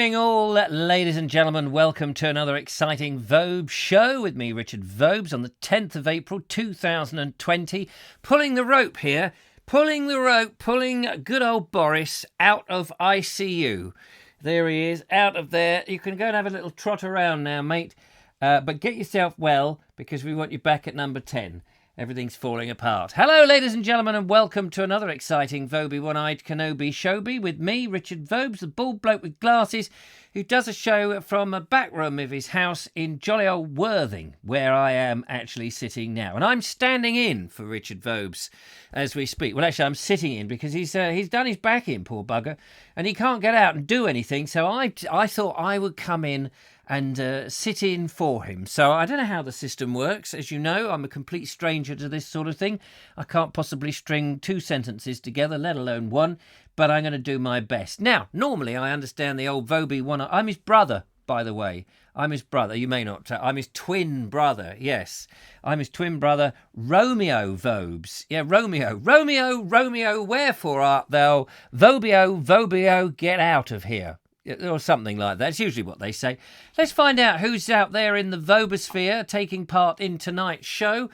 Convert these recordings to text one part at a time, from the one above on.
evening all, ladies and gentlemen. Welcome to another exciting Vobes show with me, Richard Vobes, on the 10th of April 2020. Pulling the rope here, pulling good old Boris out of ICU. There he is, out of there. You can go and have a little trot around now, mate. But get yourself well, because we want you back at number 10. Everything's falling apart. Hello, ladies and gentlemen, and welcome to another exciting Vobie One-Eyed Kenobi Showbie with me, Richard Vobes, the bald bloke with glasses, who does a show from a back room of his house in jolly old Worthing, where I am actually sitting now. And I'm standing in for Richard Vobes as we speak. Well, actually, I'm sitting in because he's done his back in, poor bugger, and he can't get out and do anything. So I thought I would come in and sit in for him. So I don't know how the system works. As you know, I'm a complete stranger to this sort of thing. I can't possibly string two sentences together, let alone one, but I'm going to do my best. Now, normally I understand the old Vobie one. I'm his brother, by the way. I'm his brother. You may not. I'm his twin brother. Yes, I'm his twin brother, Romeo Vobes. Yeah, Romeo. Romeo, Romeo, wherefore art thou? Vobio, Vobio, get out of here. Or something like that. It's usually what they say. Let's find out who's out there in the Vobosphere taking part in tonight's show.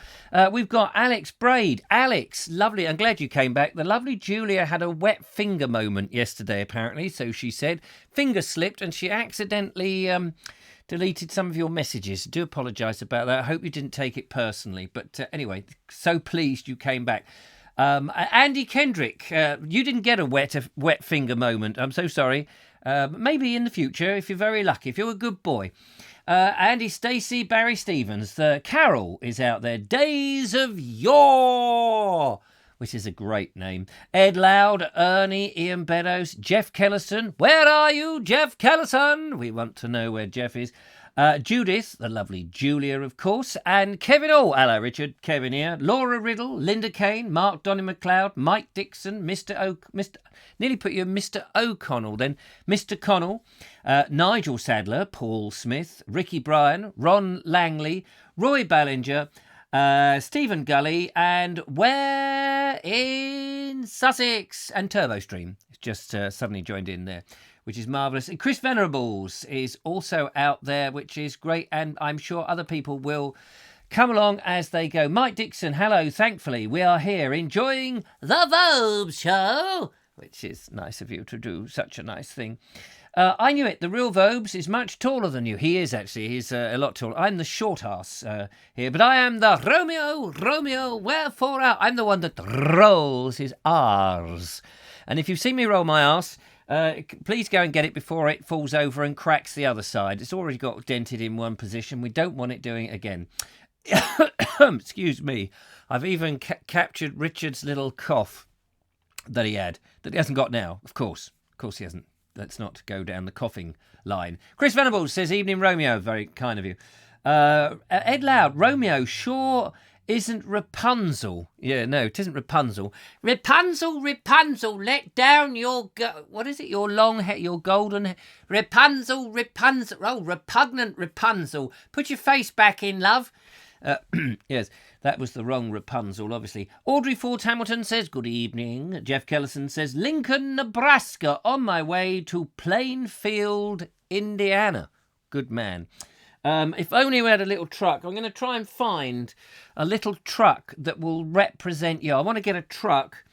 We've got Alex Braid. Alex, lovely. I'm glad you came back. The lovely Julia had a wet finger moment yesterday, apparently, so she said. Finger slipped and she accidentally deleted some of your messages. I do apologise about that. I hope you didn't take it personally. But anyway, so pleased you came back. Andy Kendrick, you didn't get a wet finger moment. I'm so sorry. Maybe in the future, if you're very lucky, if you're a good boy. Andy Stacey, Barry Stevens. Carol is out there. Days of Yore, which is a great name. Ed Loud, Ernie, Ian Beddoes, Jeff Kellerson. Where are you, Jeff Kellerson? We want to know where Jeff is. Judith, the lovely Julia, of course, and Kevin. Oh, hello, Richard. Kevin here. Laura Riddle, Linda Kane, Mark Donny McLeod, Mike Dixon, nearly put you Mr. O'Connell then, Mr. Connell, Nigel Sadler, Paul Smith, Ricky Bryan, Ron Langley, Roy Ballinger, Stephen Gully, and where in Sussex, and TurboStream. It's just suddenly joined in there, which is marvellous. And Chris Venables is also out there, which is great. And I'm sure other people will come along as they go. Mike Dixon, hello. Thankfully, we are here enjoying the Vobes show, which is nice of you to do such a nice thing. I knew it. The real Vobes is much taller than you. He is, actually. He's a lot taller. I'm the short ass here, but I am the Romeo, wherefore out. I'm the one that rolls his R's. And if you've seen me roll my arse, please go and get it before it falls over and cracks the other side. It's already got dented in one position. We don't want it doing it again. Excuse me. I've even captured Richard's little cough that he had, that he hasn't got now, of course. Of course he hasn't. Let's not go down the coughing line. Chris Venables says, evening, Romeo. Very kind of you. Ed Loud, Romeo sure isn't Rapunzel. Yeah, no, it isn't Rapunzel. Rapunzel, let down your... what is it? Your long hair, your golden hair. Rapunzel. Oh, repugnant Rapunzel. Put your face back in, love. Yes, that was the wrong Rapunzel, obviously. Audrey Ford Hamilton says, good evening. Jeff Kellerson says, Lincoln, Nebraska, on my way to Plainfield, Indiana. Good man. If only we had a little truck. I'm going to try and find a little truck that will represent you. I want to get a truck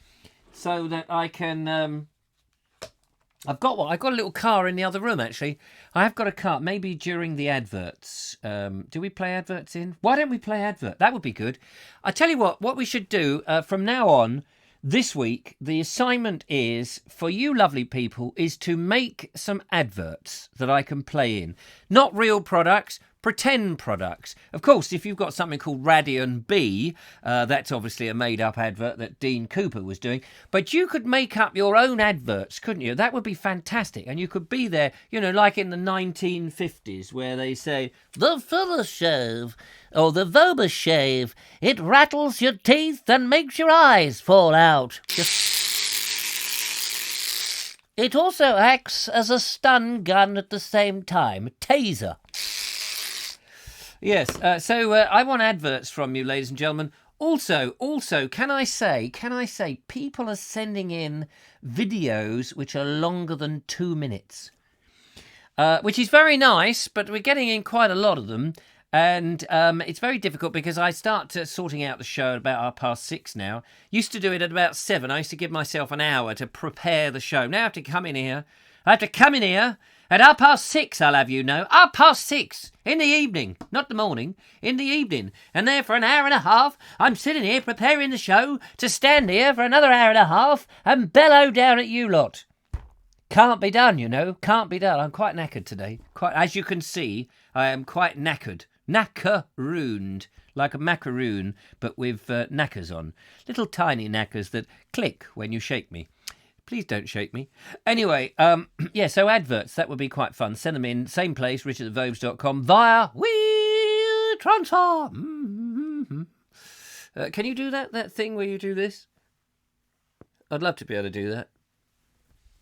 so that I can... I've got one. I've got a little car in the other room, actually. I have got a car. Maybe during the adverts. Do we play adverts in? Why don't we play advert? That would be good. I tell you what we should do from now on, this week, the assignment is, for you lovely people, is to make some adverts that I can play in. Not real products, pretend products. Of course, if you've got something called Radian B, that's obviously a made-up advert that Dean Cooper was doing. But you could make up your own adverts, couldn't you? That would be fantastic. And you could be there, you know, like in the 1950s, where they say, the Fuller Shave, or the Vobes Shave. It rattles your teeth and makes your eyes fall out. It also acts as a stun gun at the same time. Taser. Yes, so I want adverts from you, ladies and gentlemen. Also, can I say, people are sending in videos which are longer than 2 minutes. which is very nice, but we're getting in quite a lot of them. And it's very difficult because I start sorting out the show at about 6:30 now. Used to do it at about 7. I used to give myself an hour to prepare the show. Now I have to come in here. At 6:30, I'll have you know. 6:30 in the evening, not the morning, in the evening. And there for an hour and a half, I'm sitting here preparing the show to stand here for another hour and a half and bellow down at you lot. Can't be done, you know. Can't be done. I'm quite knackered today. As you can see, I am quite knackered. Knackerooned. Like a macaroon, but with knackers on. Little tiny knackers that click when you shake me. Please don't shake me. Anyway, so adverts, that would be quite fun. Send them in, same place, richardvobes.com, via wheel transfer. Can you do that thing where you do this? I'd love to be able to do that.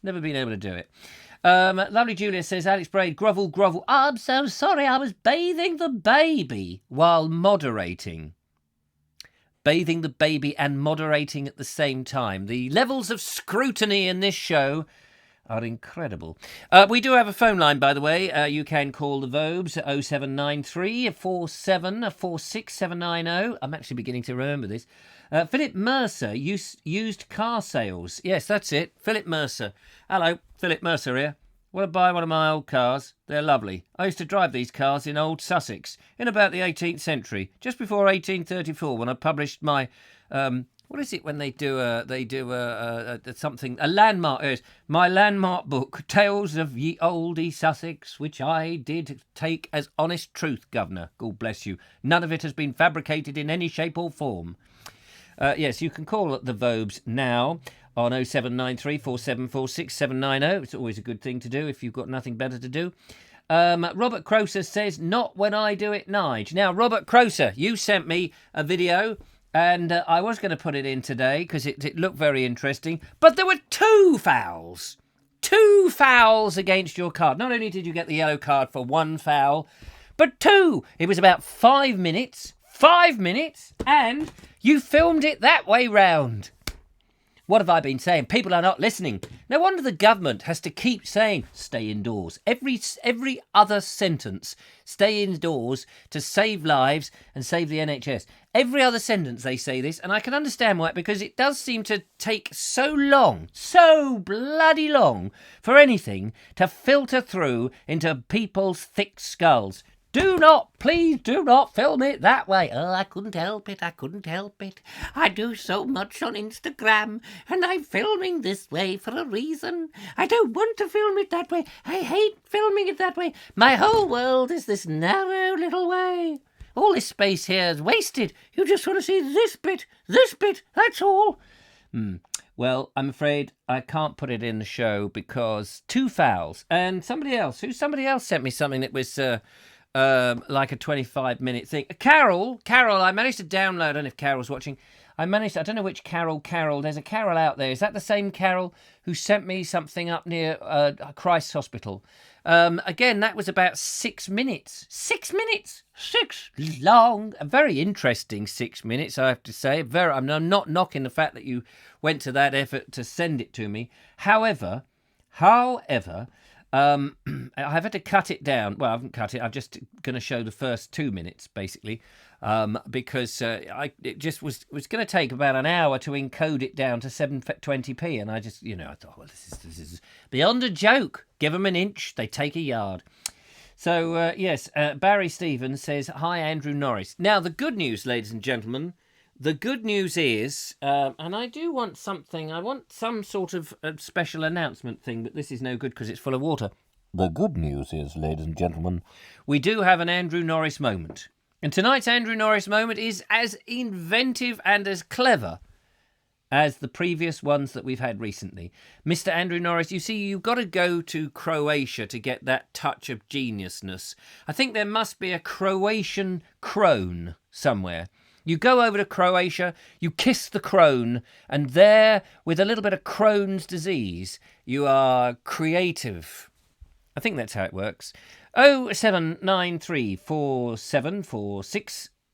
Never been able to do it. Lovely Julia says, Alex Braid, grovel. I'm so sorry, I was bathing the baby while moderating. Bathing the baby and moderating at the same time. The levels of scrutiny in this show are incredible. We do have a phone line, by the way. You can call the Vobes at 0793 47 46790. I'm actually beginning to remember this. Philip Mercer, used car sales. Yes, that's it. Philip Mercer. Hello, Philip Mercer here. Want to buy one of my old cars? They're lovely. I used to drive these cars in old Sussex in about the 18th century, just before 1834, when I published my what is it when they do something, a landmark? My landmark book, Tales of Ye Olde Sussex, which I did take as honest truth, Governor. God bless you. None of it has been fabricated in any shape or form. Yes, you can call the Vobes now on 0793 47 670. It's always a good thing to do if you've got nothing better to do. Robert Croser says, not when I do it, Nige. Now, Robert Croser, you sent me a video, and I was going to put it in today because it looked very interesting, but there were 2 fouls. 2 fouls against your card. Not only did you get the yellow card for 1 foul, but 2. It was about 5 minutes. 5 minutes, and you filmed it that way round. What have I been saying? People are not listening. No wonder the government has to keep saying, stay indoors. Every other sentence, stay indoors to save lives and save the NHS. Every other sentence they say this, and I can understand why, because it does seem to take so bloody long, for anything to filter through into people's thick skulls. Please do not film it that way. Oh, I couldn't help it. I do so much on Instagram, and I'm filming this way for a reason. I don't want to film it that way. I hate filming it that way. My whole world is this narrow little way. All this space here is wasted. You just want to see this bit, that's all. Well, I'm afraid I can't put it in the show because 2 fouls. And somebody else sent me something that was... like a 25-minute thing. Carol, I managed to download, I don't know if Carol's watching, I don't know which Carol, there's a Carol out there. Is that the same Carol who sent me something up near Christ's Hospital? Again, that was about 6 minutes. 6 minutes! 6 long, a very interesting 6 minutes, I have to say. I'm not knocking the fact that you went to that effort to send it to me. However, I've had to cut it down. Well, I haven't cut it. I'm just going to show the first 2 minutes, basically, because it just was going to take about an hour to encode it down to 720p, and I thought, well, this is beyond a joke. Give them an inch, they take a yard. So, yes, Barry Stevens says, hi, Andrew Norris. Now, the good news, ladies and gentlemen, the good news is, and I do want something, I want some sort of special announcement thing, but this is no good because it's full of water. The good news is, ladies and gentlemen, we do have an Andrew Norris moment. And tonight's Andrew Norris moment is as inventive and as clever as the previous ones that we've had recently. Mr. Andrew Norris, you see, you've got to go to Croatia to get that touch of geniusness. I think there must be a Croatian crone somewhere. You go over to Croatia, you kiss the crone, and there, with a little bit of Crohn's disease, you are creative. I think that's how it works. 0793 47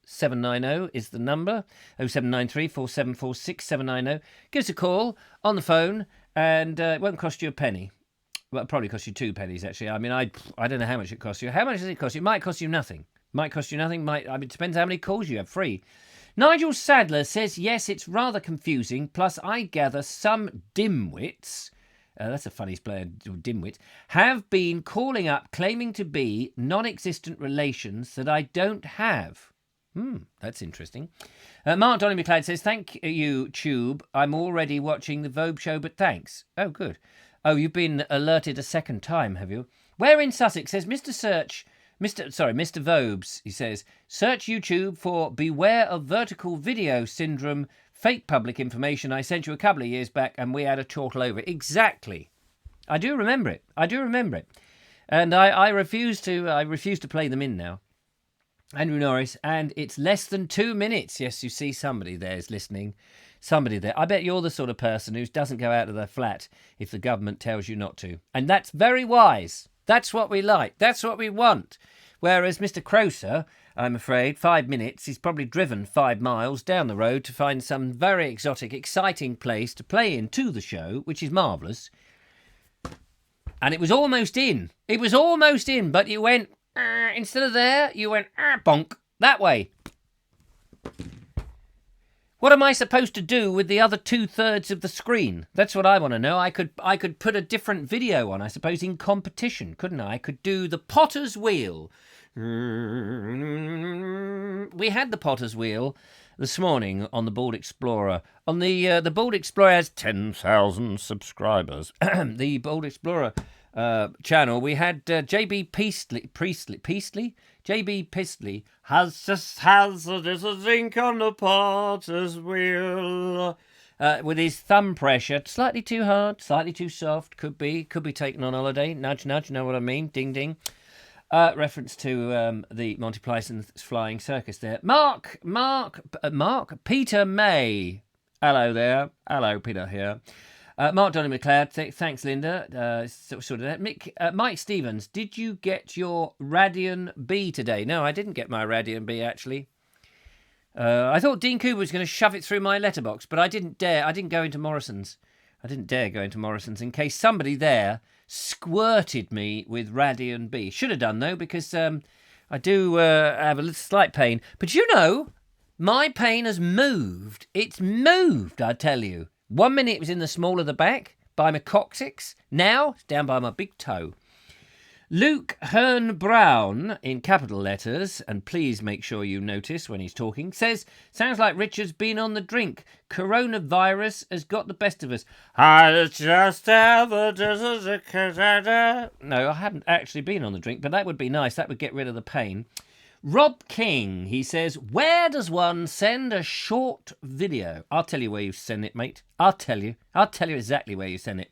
790 is the number. 0793 47 670. Give us a call on the phone, and it won't cost you a penny. Well, it probably cost you 2 pennies, actually. I mean, I don't know how much it costs you. How much does it cost you? It might cost you nothing. Might cost you nothing. It depends how many calls you have free. Nigel Sadler says, yes, it's rather confusing. Plus, I gather some dimwits, that's a funny play, dimwit, have been calling up claiming to be non-existent relations that I don't have. That's interesting. Mark Donny McLeod says, thank you, Tube. I'm already watching the Vobe show, but thanks. Oh, good. Oh, you've been alerted a second time, have you? Where in Sussex says Mr. Vobes, he says, search YouTube for beware of vertical video syndrome, fake public information. I sent you a couple of years back and we had a chortle over it. Exactly. I do remember it. And I refuse to play them in now. Andrew Norris, and it's less than 2 minutes. Yes, you see somebody there is listening. Somebody there. I bet you're the sort of person who doesn't go out of their flat if the government tells you not to. And that's very wise. That's what we like. That's what we want. Whereas Mr. Croser, I'm afraid, 5 minutes, he's probably driven 5 miles down the road to find some very exotic, exciting place to play in to the show, which is marvellous. And it was almost in. But you went, instead of there, you went, bonk, that way. What am I supposed to do with the other 2/3 of the screen? That's what I want to know. I could put a different video on, I suppose, in competition, couldn't I? I could do the Potter's Wheel. We had the Potter's Wheel this morning on the Bald Explorer. On the Bald Explorer has 10,000 subscribers. The Bald Explorer channel, we had JB Priestley. JB Priestley has a little zinc on the Potter's Wheel. With his thumb pressure, slightly too hard, slightly too soft, could be taken on holiday. Nudge, nudge, know what I mean? Ding, ding. Reference to the Monty Python's Flying Circus there. Mark, Peter May. Hello there. Hello, Peter here. Mark Donny McLeod, thanks, Linda. Sorted that. Mike Stevens, did you get your Radian B today? No, I didn't get my Radian B, actually. I thought Dean Cooper was going to shove it through my letterbox, but I didn't dare. I didn't go into Morrison's. I didn't dare go into Morrison's in case somebody there squirted me with Radian B. Should have done, though, because I do have a little slight pain. But you know, my pain has moved. It's moved, I tell you. 1 minute it was in the small of the back by my coccyx. Now it's down by my big toe. Luke Hearn Brown, in capital letters, and please make sure you notice when he's talking, says, sounds like Richard's been on the drink. Coronavirus has got the best of us. I just have a... No, I haven't actually been on the drink, but that would be nice. That would get rid of the pain. Rob King, he says, where does one send a short video? I'll tell you where you send it, mate. I'll tell you exactly where you send it.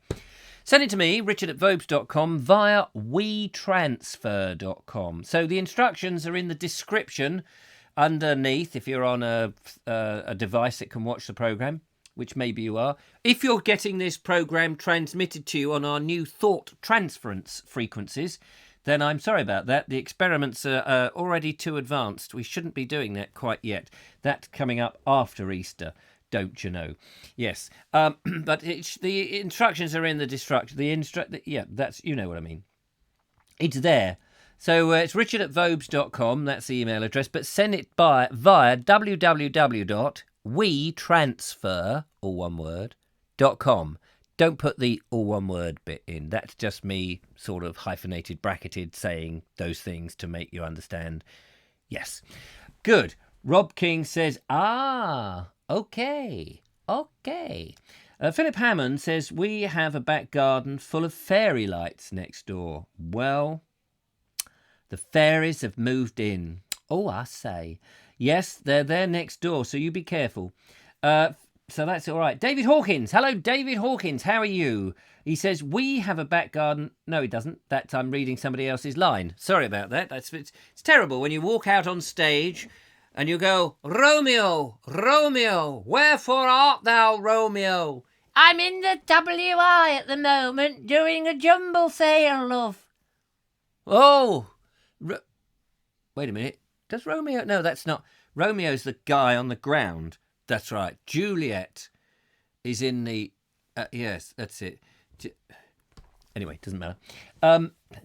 Send it to me, richard@vobes.com, via wetransfer.com. So the instructions are in the description underneath if you're on a device that can watch the programme, which maybe you are. If you're getting this programme transmitted to you on our new thought transference frequencies, then I'm sorry about that. The experiments are already too advanced. We shouldn't be doing that quite yet. That's coming up after Easter, don't you know? Yes. But the instructions are in the yeah, that's, you know what I mean. It's there. So it's richard@vobes.com. That's the email address. But send it via www.wetransfer, all one word, .com. Don't put the all one word bit in. That's just me sort of hyphenated, bracketed, saying those things to make you understand. Yes. Good. Rob King says, okay. Philip Hammond says, we have a back garden full of fairy lights next door. Well, the fairies have moved in. Oh, I say. Yes, they're there next door, so you be careful. So that's all right. David Hawkins. Hello, David Hawkins. How are you? He says, we have a back garden. No, he doesn't. I'm reading somebody else's line. Sorry about that. It's terrible when you walk out on stage and you go, Romeo, Romeo, wherefore art thou, Romeo? I'm in the WI at the moment doing a jumble sale, love. Oh, wait a minute. Does Romeo... No, that's not... Romeo's the guy on the ground. That's right. Juliet is in the... yes, that's it. Anyway, doesn't matter.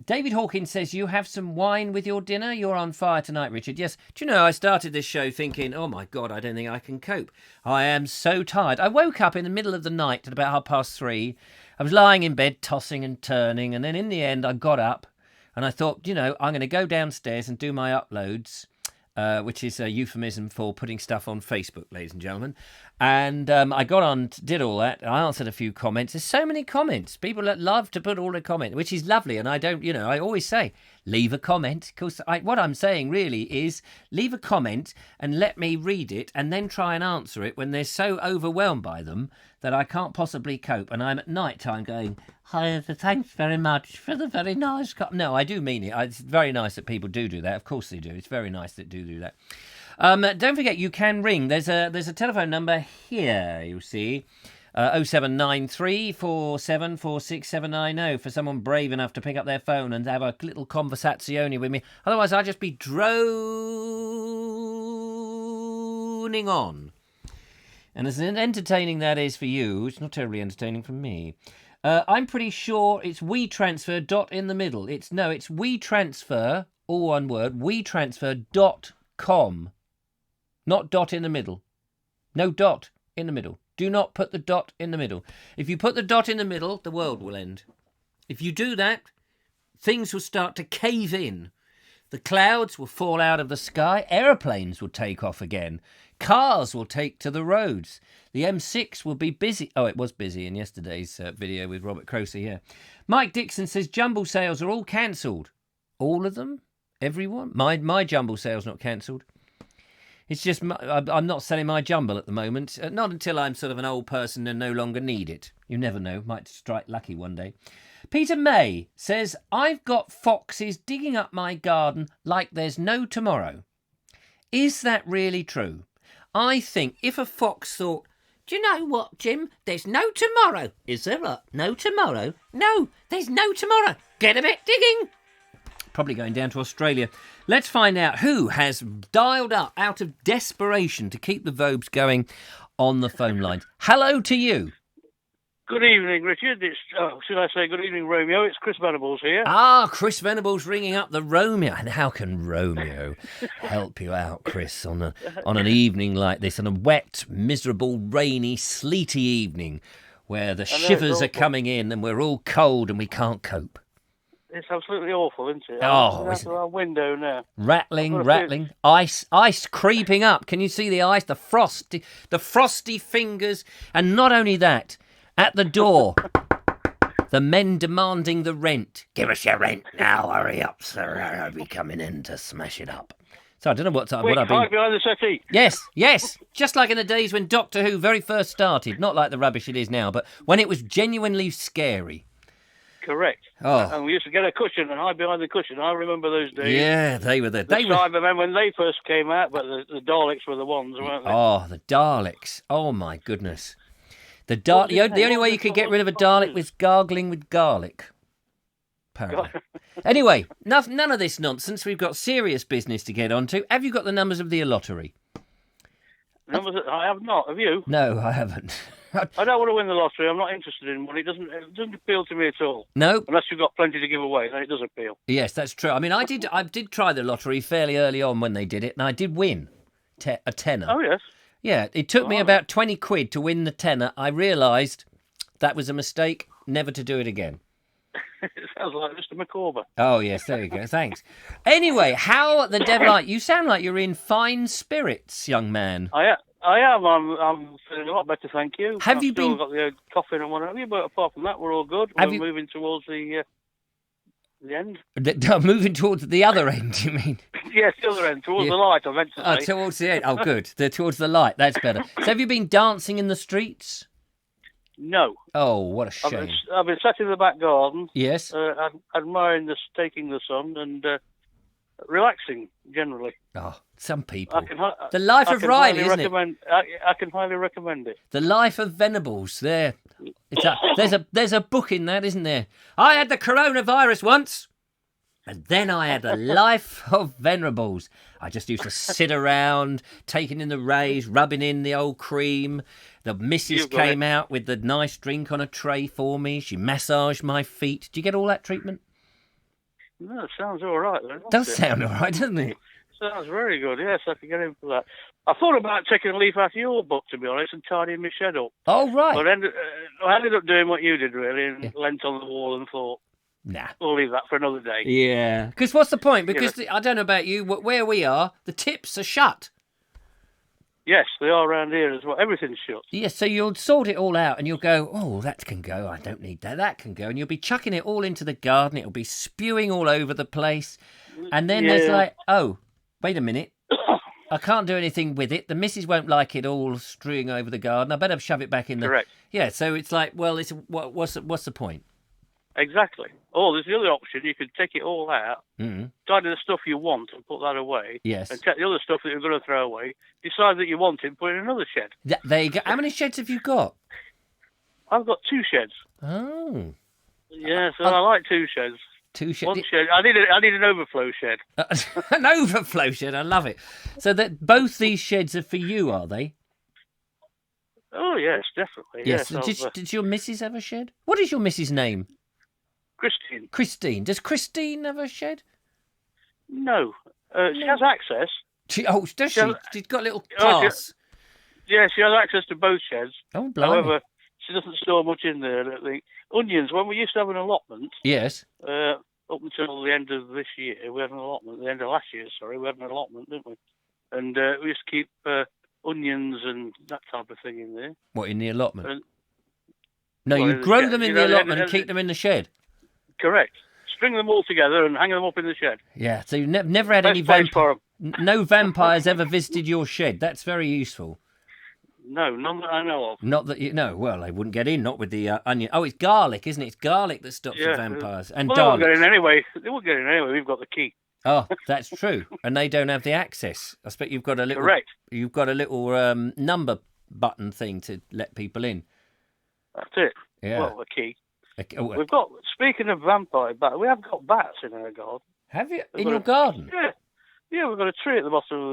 David Hawkins says, you have some wine with your dinner? You're on fire tonight, Richard. Yes. Do you know, I started this show thinking, oh, my God, I don't think I can cope. I am so tired. I woke up in the middle of the night at about 3:30. I was lying in bed, tossing and turning. And then in the end, I got up and I thought, you know, I'm going to go downstairs and do my uploads, which is a euphemism for putting stuff on Facebook, ladies and gentlemen. And I got on, did all that. I answered a few comments. There's so many comments. People that love to put all the comments, which is lovely. And I don't, you know, I always say, leave a comment. Because what I'm saying really is leave a comment and let me read it and then try and answer it when they're so overwhelmed by them that I can't possibly cope. And I'm at night time going, hi, thanks very much for the very nice comment. No, I do mean it. It's very nice that people do that. Of course they do. It's very nice that do that. Don't forget, you can ring. There's a telephone number here, you see. 0793 4746 for someone brave enough to pick up their phone and have a little conversazione with me. Otherwise, I'll just be droning on. And as entertaining that is for you, it's not terribly entertaining for me. I'm pretty sure it's WeTransfer dot in the middle. It's WeTransfer, all one word, WeTransfer.com. Not dot in the middle. No dot in the middle. Do not put the dot in the middle. If you put the dot in the middle, the world will end. If you do that, things will start to cave in. The clouds will fall out of the sky. Aeroplanes will take off again. Cars will take to the roads. The M6 will be busy. Oh, it was busy in yesterday's video with Robert Croser here. Mike Dixon says jumble sales are all cancelled. All of them? Everyone? My jumble sale's not cancelled. It's just I'm not selling my jumble at the moment. Not until I'm sort of an old person and no longer need it. You never know. Might strike lucky one day. Peter May says, I've got foxes digging up my garden like there's no tomorrow. Is that really true? I think if a fox thought, do you know what, Jim? There's no tomorrow. Is there no tomorrow? No, there's no tomorrow. Get a bit digging. Probably going down to Australia. Let's find out who has dialed up out of desperation to keep the Vobes going on the phone lines. Hello to you. Good evening, Richard. Should I say good evening, Romeo? It's Chris Venables here. Ah, Chris Venables ringing up the Romeo. And how can Romeo help you out, Chris, on an evening like this, on a wet, miserable, rainy, sleety evening where the shivers are coming in and we're all cold and we can't cope? It's absolutely awful, isn't it? Oh, isn't it? Our window now. Rattling. Ice creeping up. Can you see the ice? The frosty fingers. And not only that, at the door, the men demanding the rent. Give us your rent now. Hurry up, sir. I'll be coming in to smash it up. So I don't know what I've been... Hide behind the settee. Yes. Just like in the days when Doctor Who very first started. Not like the rubbish it is now, but when it was genuinely scary. Correct. Oh. And we used to get a cushion and hide behind the cushion. I remember those days. Yeah, they were there. The Cybermen when they first came out, but the Daleks were the ones, weren't they? Oh, the Daleks. Oh, my goodness. The only way you could get rid of a Dalek was gargling with garlic. Apparently. Anyway, none of this nonsense. We've got serious business to get on to. Have you got the numbers of the lottery? I have not. Have you? No, I haven't. I don't want to win the lottery. I'm not interested in money. It doesn't appeal to me at all. No. Unless you've got plenty to give away, then it does appeal. Yes, that's true. I mean, I did try the lottery fairly early on when they did it, and I did win a tenner. Oh, yes. Yeah, it took me about 20 quid to win the tenner. I realised that was a mistake, never to do it again. It sounds like Mr. McCorber. Oh, yes, there you go. Thanks. Anyway, how the devil are you? You sound like you're in fine spirits, young man. I am. I'm feeling a lot better, thank you. I've still got the coughing and what have you, but apart from that, we're all good. We're moving towards the end. Moving towards the other end, you mean? Yes, the other end, towards the light, I meant to say. Towards the end. Oh, good. Towards the light. That's better. So have you been dancing in the streets? No. Oh, what a shame. I've been sat in the back garden. Yes. Admiring taking the sun and relaxing, generally. Oh, some people. The Life of Riley, isn't it? I can highly recommend it. The Life of Venables. There's a book in that, isn't there? I had the coronavirus once. And then I had a life of Venables. I just used to sit around, taking in the rays, rubbing in the old cream. The missus came out with the nice drink on a tray for me. She massaged my feet. Do you get all that treatment? No, it sounds all right, then. Does sound all right, doesn't it? Sounds very good, yes, I can get in for that. I thought about taking a leaf out of your book, to be honest, and tidying my shed up. Oh, right. But I ended up doing what you did, really, and leant on the wall and thought, nah, we'll leave that for another day. Yeah, because what's the point? Because I don't know about you, where we are, the tips are shut. Yes, they are around here as well. Everything's shut. Yes, so you'll sort it all out and you'll go, oh, that can go. I don't need that. That can go. And you'll be chucking it all into the garden. It'll be spewing all over the place. And then there's like, oh, wait a minute. I can't do anything with it. The missus won't like it all strewing over the garden. I better shove it back in the... Correct. Yeah, so it's like, well, what's the point? Exactly. Oh, there's the other option. You could take it all out, tidy the stuff you want and put that away. Yes. And take the other stuff that you're going to throw away, decide that you want it and put it in another shed. There you go. How many sheds have you got? I've got 2 sheds. Oh. Yeah, so I like 2 sheds. 2 sheds? One shed. I need an overflow shed. An overflow shed. I love it. So that both these sheds are for you, are they? Oh, yes, definitely. Yes. Did your missus have a shed? What is your missus' name? Christine. Christine. Does Christine have a shed? No. She has access. Does she? She's got a little class. She has access to both sheds. Oh, blimey. However, she doesn't store much in there, I don't think. Onions, when we used to have an allotment... Yes. Up until the end of this year, we had an allotment. The end of last year, sorry, we had an allotment, didn't we? And we used to keep onions and that type of thing in there. What, in the allotment? You grow them in the allotment and keep them in the shed? Correct. String them all together and hang them up in the shed. Yeah, so you've never had any vampires. No vampires ever visited your shed. That's very useful. No, none that I know of. Not that you know. Well, they wouldn't get in. Not with the onion. Oh, it's garlic, isn't it? It's garlic that stops the vampires. And they won't get in anyway. They won't get in anyway. We've got the key. Oh, that's true. And they don't have the access. I expect you've got a little. Correct. You've got a little number button thing to let people in. That's it. Yeah. Well, the key. We've got. Speaking of vampire bats, we have got bats in our garden. Have you in your garden? Yeah. Yeah, we've got a tree at the bottom of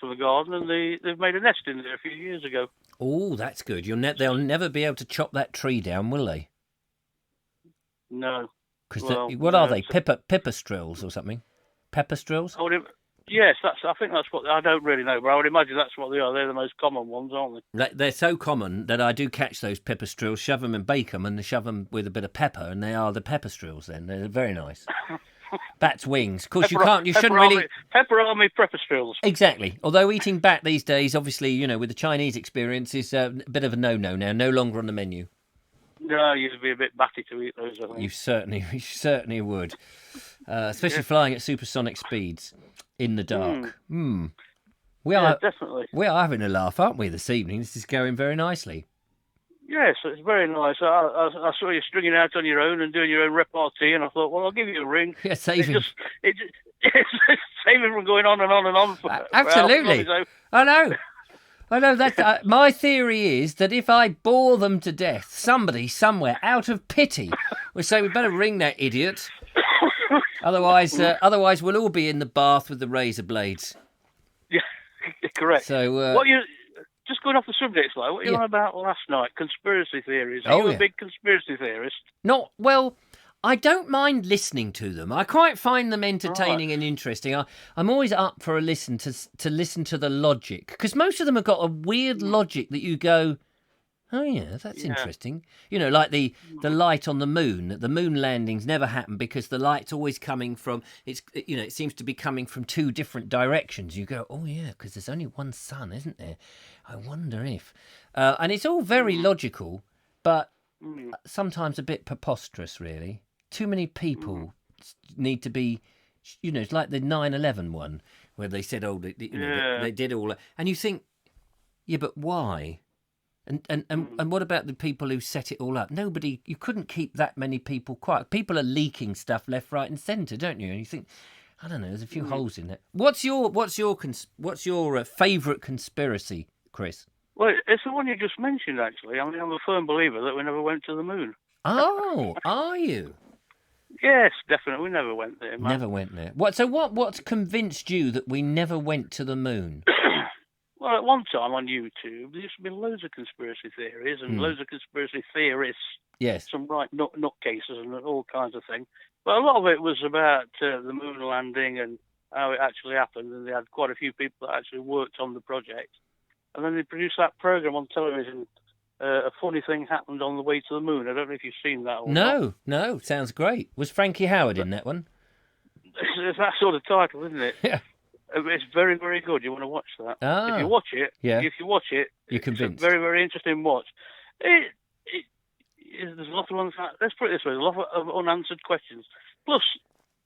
the garden, and they've made a nest in there a few years ago. Oh, that's good. They'll never be able to chop that tree down, will they? No. Because what are they? Pipistrelles or something? Pepperstrills? Yes, I think that's what. I don't really know, but I would imagine that's what they are. They're the most common ones, aren't they? They're so common that I do catch those pipistrelles, shove them and bake them, and shove them with a bit of pepper, and they are the pepperstrills. Then they're very nice. Bat's wings. Of course, you shouldn't really... Pepper army pepperstrills. Exactly. Although eating bat these days, obviously, with the Chinese experience, is a bit of a no-no now. No longer on the menu. No, you'd be a bit batty to eat those, I think. You certainly would. Especially flying at supersonic speeds in the dark. Definitely. We are having a laugh, aren't we, this evening? This is going very nicely. Yes, it's very nice. I saw you stringing out on your own and doing your own repartee, and I thought, well, I'll give you a ring. Yeah, save him. It's save him from going on and on and on. Absolutely. I know. That's my theory is that if I bore them to death, somebody somewhere, out of pity, will say, we better ring that idiot. Otherwise we'll all be in the bath with the razor blades. Yeah, correct. So, just going off the subject, what were you on about last night? Conspiracy theories. Are you a big conspiracy theorist? Well, I don't mind listening to them. I quite find them entertaining and interesting. I'm always up for a listen to listen to the logic, because most of them have got a weird logic that you go, oh yeah, that's interesting. Like the light on the moon. The moon landings never happen because the light's always coming from. It seems to be coming from 2 different directions. You go, oh yeah, because there's only one sun, isn't there? I wonder if. And it's all very logical, but sometimes a bit preposterous, really. Too many people need to be, it's like the 9/11 one where they said, they did all that. And you think, yeah, but why? And what about the people who set it all up? You couldn't keep that many people quiet. People are leaking stuff left, right, and centre, don't you? And you think, I don't know, there's a few holes in it. What's your favourite conspiracy, Chris? Well, it's the one you just mentioned, actually. I mean, I'm a firm believer that we never went to the moon. Oh, are you? Yes, definitely. We never went there, man. Never went there. What's convinced you that we never went to the moon? Well, at one time on YouTube, there used to be loads of conspiracy theories and loads of conspiracy theorists. Yes. Some right nutcases and all kinds of things. But a lot of it was about the moon landing and how it actually happened. And they had quite a few people that actually worked on the project. And then they produced that program on television. A funny thing happened on the way to the moon. I don't know if you've seen that or not. No. Sounds great. Was Frankie Howard in that one? It's that sort of title, isn't it? Yeah. It's very, very good. You want to watch that? Ah. If you watch it, Yeah. You're convinced. It's a very, very interesting watch. There's a lot of let's put it this way: there's a lot of unanswered questions. Plus,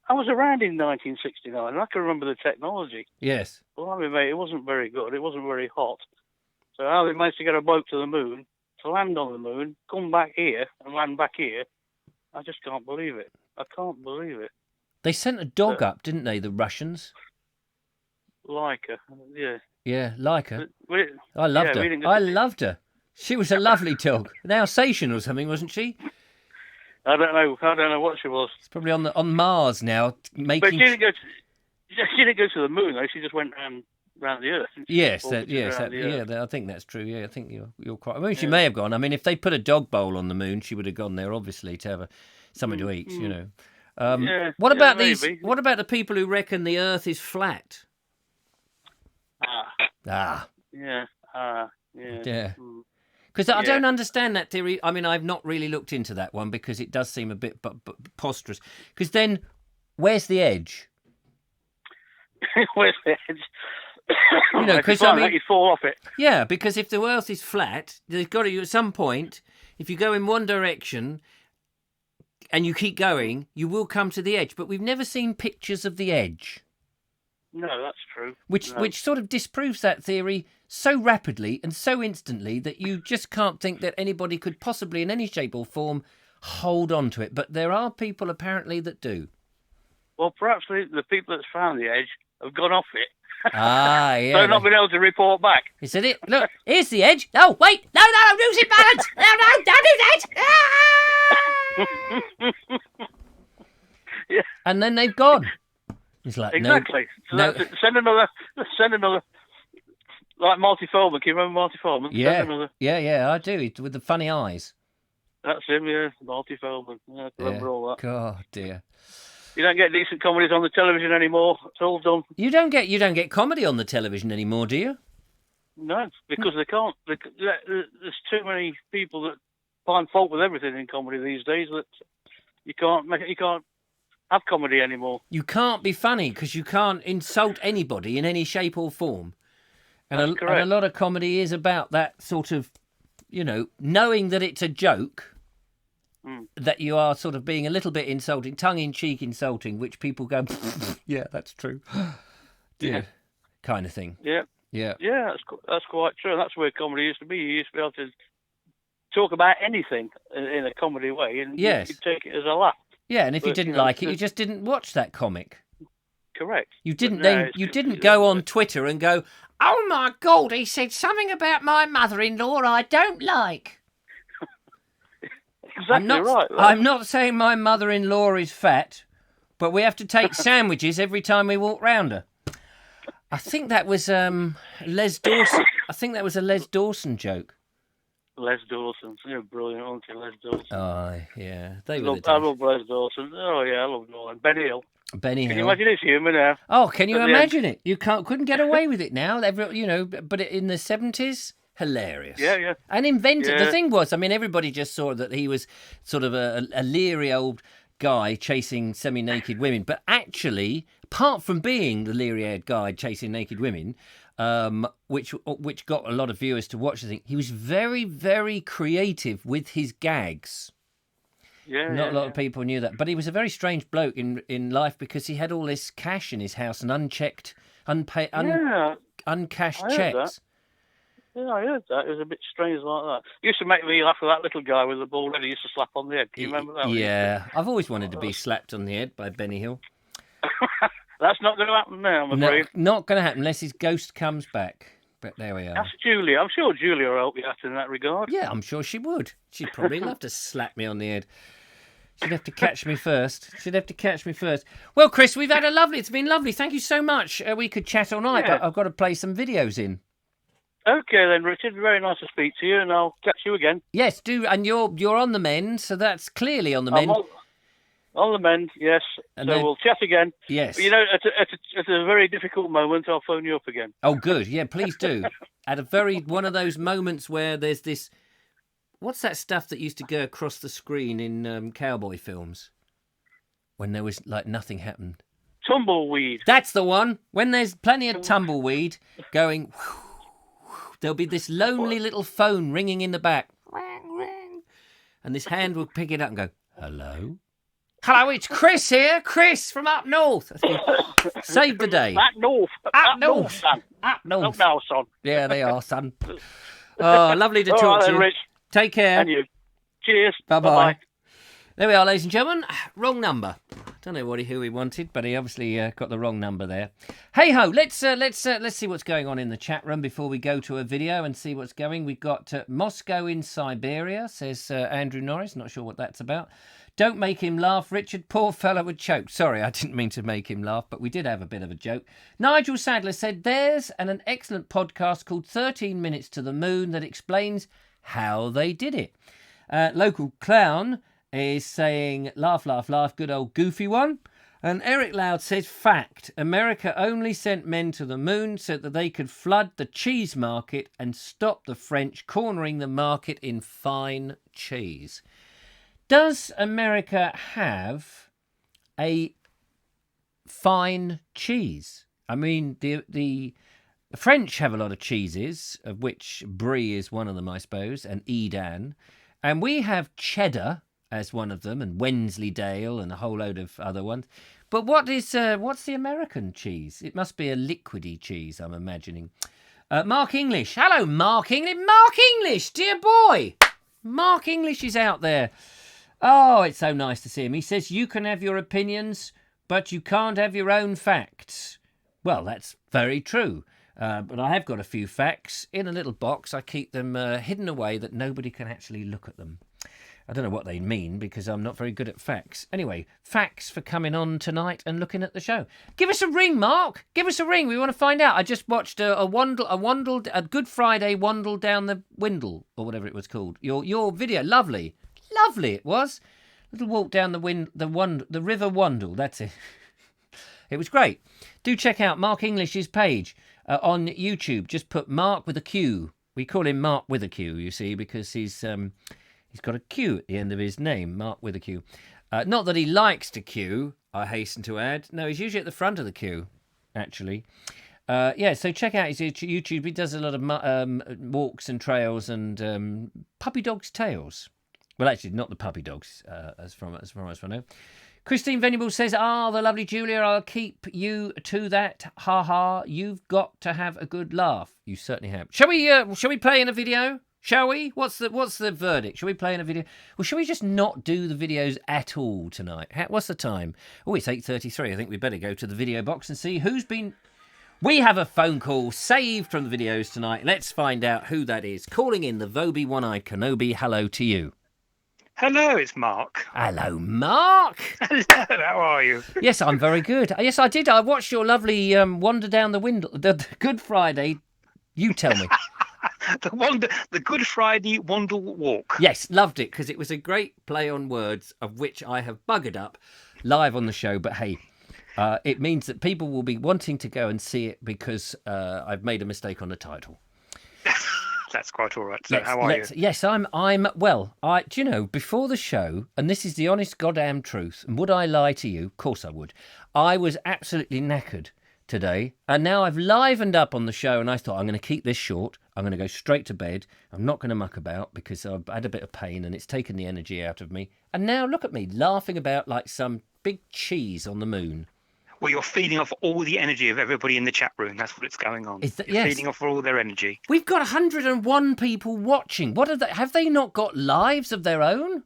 I was around in 1969, and I can remember the technology. Yes. Well, I mean, mate, it wasn't very good. It wasn't very hot. So how they managed to get a bloke to the moon, to land on the moon, come back here and land back here, I just can't believe it. I can't believe it. They sent a dog up, didn't they, the Russians? Laika, yeah. Yeah, Laika. We- I loved yeah, we her. didn't I get to- loved her. She was a lovely dog. An Alsatian or something, wasn't she? I don't know what she was. It's probably on Mars now, But making. she didn't go to the moon though. She just went round the Earth. didn't she? Yes, Orbited around the Earth. I think that's true. Yeah, I think you're quite. I mean, she may have gone. I mean, if they put a dog bowl on the moon, she would have gone there, obviously, to have something to eat. You know. What about these? maybe. What about the people who reckon the Earth is flat? Yeah. Yeah. Yeah. Because I Yeah. don't understand that theory. I mean, I've not really looked into that one because it does seem a bit preposterous. Because then, where's the edge? Where's the edge? You know, If you 'cause, I find mean- that, you fall off it. Yeah, because if the Earth is flat, there's got to at some point, if you go in one direction and you keep going, you will come to the edge. But we've never seen pictures of the edge, No, that's true. which No. which sort of disproves that theory so rapidly and so instantly that you just can't think that anybody could possibly, in any shape or form, hold on to it. But there are people apparently that do. Well, perhaps the people that's found the edge have gone off it. Ah, yeah. So not been able to report back. Is that it? Look, here's the edge. Oh, wait. No, I'm losing balance. No, don't do that. Ah! Yeah. And then they've gone. It's like, Exactly. So no. that's it. Send another. Like Marty Feldman. Can you remember Marty Feldman? Yeah, Send another. yeah, I do. With the funny eyes. That's him, yeah. Marty Feldman. Yeah, I remember all that. God, dear. You don't get decent comedies on the television anymore. It's all done. You don't get comedy on the television anymore, do you? No, because they can't. There's too many people that find fault with everything in comedy these days that you can't have comedy anymore. You can't be funny because you can't insult anybody in any shape or form. And That's a correct. lot of comedy is about that sort of, knowing that it's a joke, that you are sort of being a little bit insulting, tongue-in-cheek insulting, which people go, yeah, that's true. Yeah. Kind of thing. Yeah. Yeah. Yeah, that's quite true. That's where comedy used to be. You used to be able to talk about anything in a comedy way, and Yes. you could take it as a laugh. Yeah, and if you But, didn't you know, like it, you just didn't watch that comic. Correct. You didn't But now then. it's You didn't completely go on opposite. Twitter and go, "Oh my God, he said something about my mother-in-law I don't like." Exactly right. I'm not saying my mother-in-law is fat, but we have to take sandwiches every time we walk round her. I think that was Les Dawson. I think that was a Les Dawson joke. Les Dawson. You're brilliant, aren't you, Les Dawson? Oh, yeah. They I were love, the I days. love Les Dawson. Oh, yeah, I love Nolan. Benny Hill. Benny Can Hill. you imagine his humour now? Oh, can you At the imagine it? You couldn't get away with it now. But in the 70s, hilarious. Yeah. And invented. The Yeah. thing was, I mean, everybody just saw that he was sort of a leery old guy chasing semi-naked women. But actually, apart from being the leery-haired guy chasing naked women, which got a lot of viewers to watch the thing, he was very, very creative with his gags. Yeah. Not a lot of people knew that. But he was a very strange bloke in life because he had all this cash in his house and uncashed Yeah, I heard checks. yeah, I heard that. It was a bit strange like that. It used to make me laugh with that little guy with the bald head he used to slap on the head. Can you remember that? Yeah. I've always wanted to be slapped on the head by Benny Hill. That's not going to happen now, I'm afraid. Not going to happen unless his ghost comes back. But there we are. That's Julia. I'm sure Julia will help you out in that regard. Yeah, I'm sure she would. She'd probably love to slap me on the head. She'd have to catch me first. Well, Chris, it's been lovely. Thank you so much. We could chat all night, but I've got to play some videos in. Okay then, Richard. Very nice to speak to you, and I'll catch you again. Yes, do. And you're on the mend, so that's clearly on the mend. On the mend, yes. And so we'll chat again. Yes. But, at a very difficult moment, I'll phone you up again. Oh, good. Yeah, please do. At one of those moments where there's this... What's that stuff that used to go across the screen in cowboy films? When there was, nothing happened. Tumbleweed. That's the one. When there's plenty of tumbleweed going... There'll be this lonely little phone ringing in the back. And this hand will pick it up and go, hello? Hello, it's Chris here. Chris from up north. Save the day. Up north. Up north, son. Up north. Up now, son. Yeah, they are, son. Oh, lovely to talk to you. Rich. Take care. And you. Cheers. Bye-bye. Bye-bye. There we are, ladies and gentlemen. Wrong number. Don't know who he wanted, but he obviously got the wrong number there. Hey ho, let's see what's going on in the chat room before we go to a video and see what's going. We've got Moscow in Siberia, says Andrew Norris. Not sure what that's about. Don't make him laugh, Richard. Poor fella would choke. Sorry, I didn't mean to make him laugh, but we did have a bit of a joke. Nigel Sadler said there's an excellent podcast called 13 Minutes to the Moon that explains how they did it. Local Clown is saying, laugh, laugh, laugh, good old goofy one. And Eric Loud says, fact, America only sent men to the moon so that they could flood the cheese market and stop the French cornering the market in fine cheese. Does America have a fine cheese? I mean, the French have a lot of cheeses, of which Brie is one of them, I suppose, and Edam. And we have cheddar as one of them, and Wensleydale, and a whole load of other ones. But what's the American cheese? It must be a liquidy cheese, I'm imagining. Mark English. Hello, Mark English. Mark English, dear boy. Mark English is out there. Oh, it's so nice to see him. He says, you can have your opinions, but you can't have your own facts. Well, that's very true. But I have got a few facts in a little box. I keep them hidden away that nobody can actually look at them. I don't know what they mean because I'm not very good at facts. Anyway, facts for coming on tonight and looking at the show. Give us a ring, Mark. Give us a ring. We want to find out. I just watched a Good Friday Wandle Down the Windle, or whatever it was called. Your video, lovely it was. Little walk down the River Wandle. That's it. It was great. Do check out Mark English's page on YouTube. Just put Mark with a Q. We call him Mark with a Q, you see, because he's got a Q at the end of his name, Mark with a Q. Not that he likes to queue, I hasten to add. No, he's usually at the front of the queue, actually. So check out his YouTube. He does a lot of walks and trails and puppy dogs' tails. Well, actually, not the puppy dogs, as far as I know. Christine Venables says, the lovely Julia, I'll keep you to that. Ha ha, you've got to have a good laugh. You certainly have. Shall we play in a video? Shall we? What's the verdict? Shall we play in a video? Well, shall we just not do the videos at all tonight? What's the time? Oh, it's 8:33. I think we better go to the video box and see who's been... We have a phone call saved from the videos tonight. Let's find out who that is. Calling in the Vobie One-Eyed Kenobi. Hello to you. Hello, it's Mark. Hello, Mark. Hello, how are you? Yes, I'm very good. Yes, I did. I watched your lovely Wander Down the Window, the Good Friday. You tell me. The Good Friday Wandle Walk. Yes, loved it, because it was a great play on words, of which I have buggered up live on the show. But hey, it means that people will be wanting to go and see it because I've made a mistake on the title. That's quite all right. So how are you? Yes, I'm well. Do you know, before the show, and this is the honest goddamn truth, and would I lie to you? Of course I would. I was absolutely knackered today, and now I've livened up on the show, and I thought I'm going to keep this short. I'm going to go straight to bed. I'm not going to muck about because I've had a bit of pain and it's taken the energy out of me. And now look at me laughing about like some big cheese on the moon. Well, you're feeding off all the energy of everybody in the chat room. That's what's going on. You're feeding off all their energy. We've got 101 people watching. What are they? Have they not got lives of their own?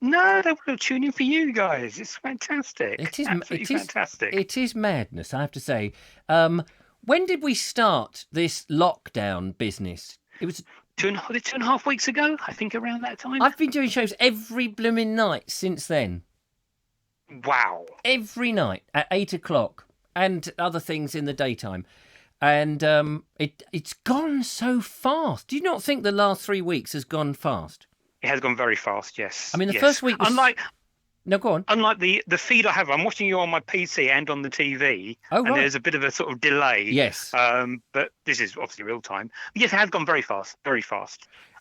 No, they were tuning for you guys. It's fantastic. It is fantastic. It is madness, I have to say. When did we start this lockdown business? It was 2.5 weeks ago, I think, around that time. I've been doing shows every blooming night since then. Wow. Every night at 8 o'clock and other things in the daytime. And it's gone so fast. Do you not think the last 3 weeks has gone fast? It has gone very fast, yes. I mean, the first week was... No, go on. Unlike the feed I have, I'm watching you on my PC and on the TV, and there's a bit of a sort of delay. Yes. But this is obviously real time. Yes, it has gone very fast,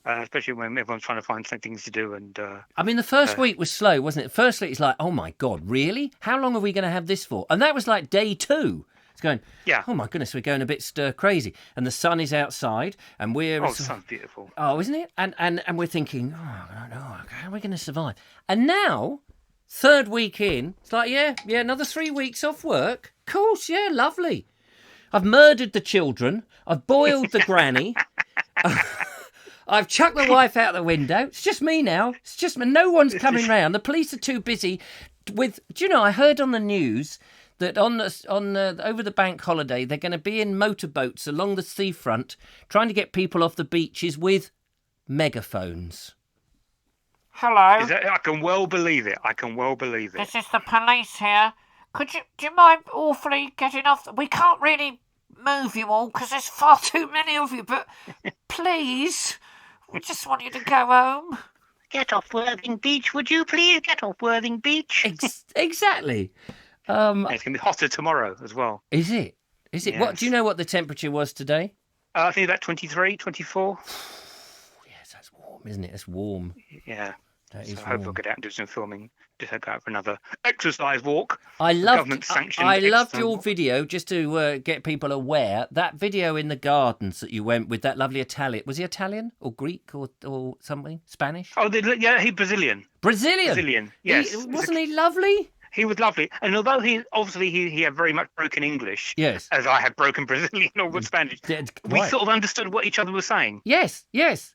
especially when everyone's trying to find things to do. And I mean, the first week was slow, wasn't it? Firstly, it's like, oh my God, really? How long are we going to have this for? And that was like day 2. It's going, oh my goodness, we're going a bit stir crazy. And the sun is outside, and we're... Oh, the sun's beautiful. Oh, isn't it? And we're thinking, I don't know, how are we going to survive? And now... 3rd week in, it's like, yeah, another 3 weeks off work. Of course, yeah, lovely. I've murdered the children. I've boiled the granny. I've chucked the wife out the window. It's just me now. It's just me. No one's coming round. The police are too busy with... Do you know, I heard on the news that over the bank holiday, they're going to be in motorboats along the seafront trying to get people off the beaches with megaphones. Hello. I can well believe it. This is the police here. Do you mind awfully getting off? We can't really move you all because there's far too many of you, but please, we just want you to go home. Get off Worthing Beach, would you please? Get off Worthing Beach. Exactly. It's going to be hotter tomorrow as well. Is it? Is it? Yes. What do you know what the temperature was today? I think about 23, 24. Yes, that's warm, isn't it? That's warm. Yeah. I hope we'll get out and do some filming. Just go out for another exercise walk. I loved your video, just to get people aware. That video in the gardens that you went with that lovely Italian. Was he Italian or Greek or something? Spanish? Oh, he's Brazilian. Brazilian, yes. Wasn't he lovely? He was lovely, and although he had very much broken English, yes, as I had broken Brazilian or good Spanish, we sort of understood what each other was saying. Yes,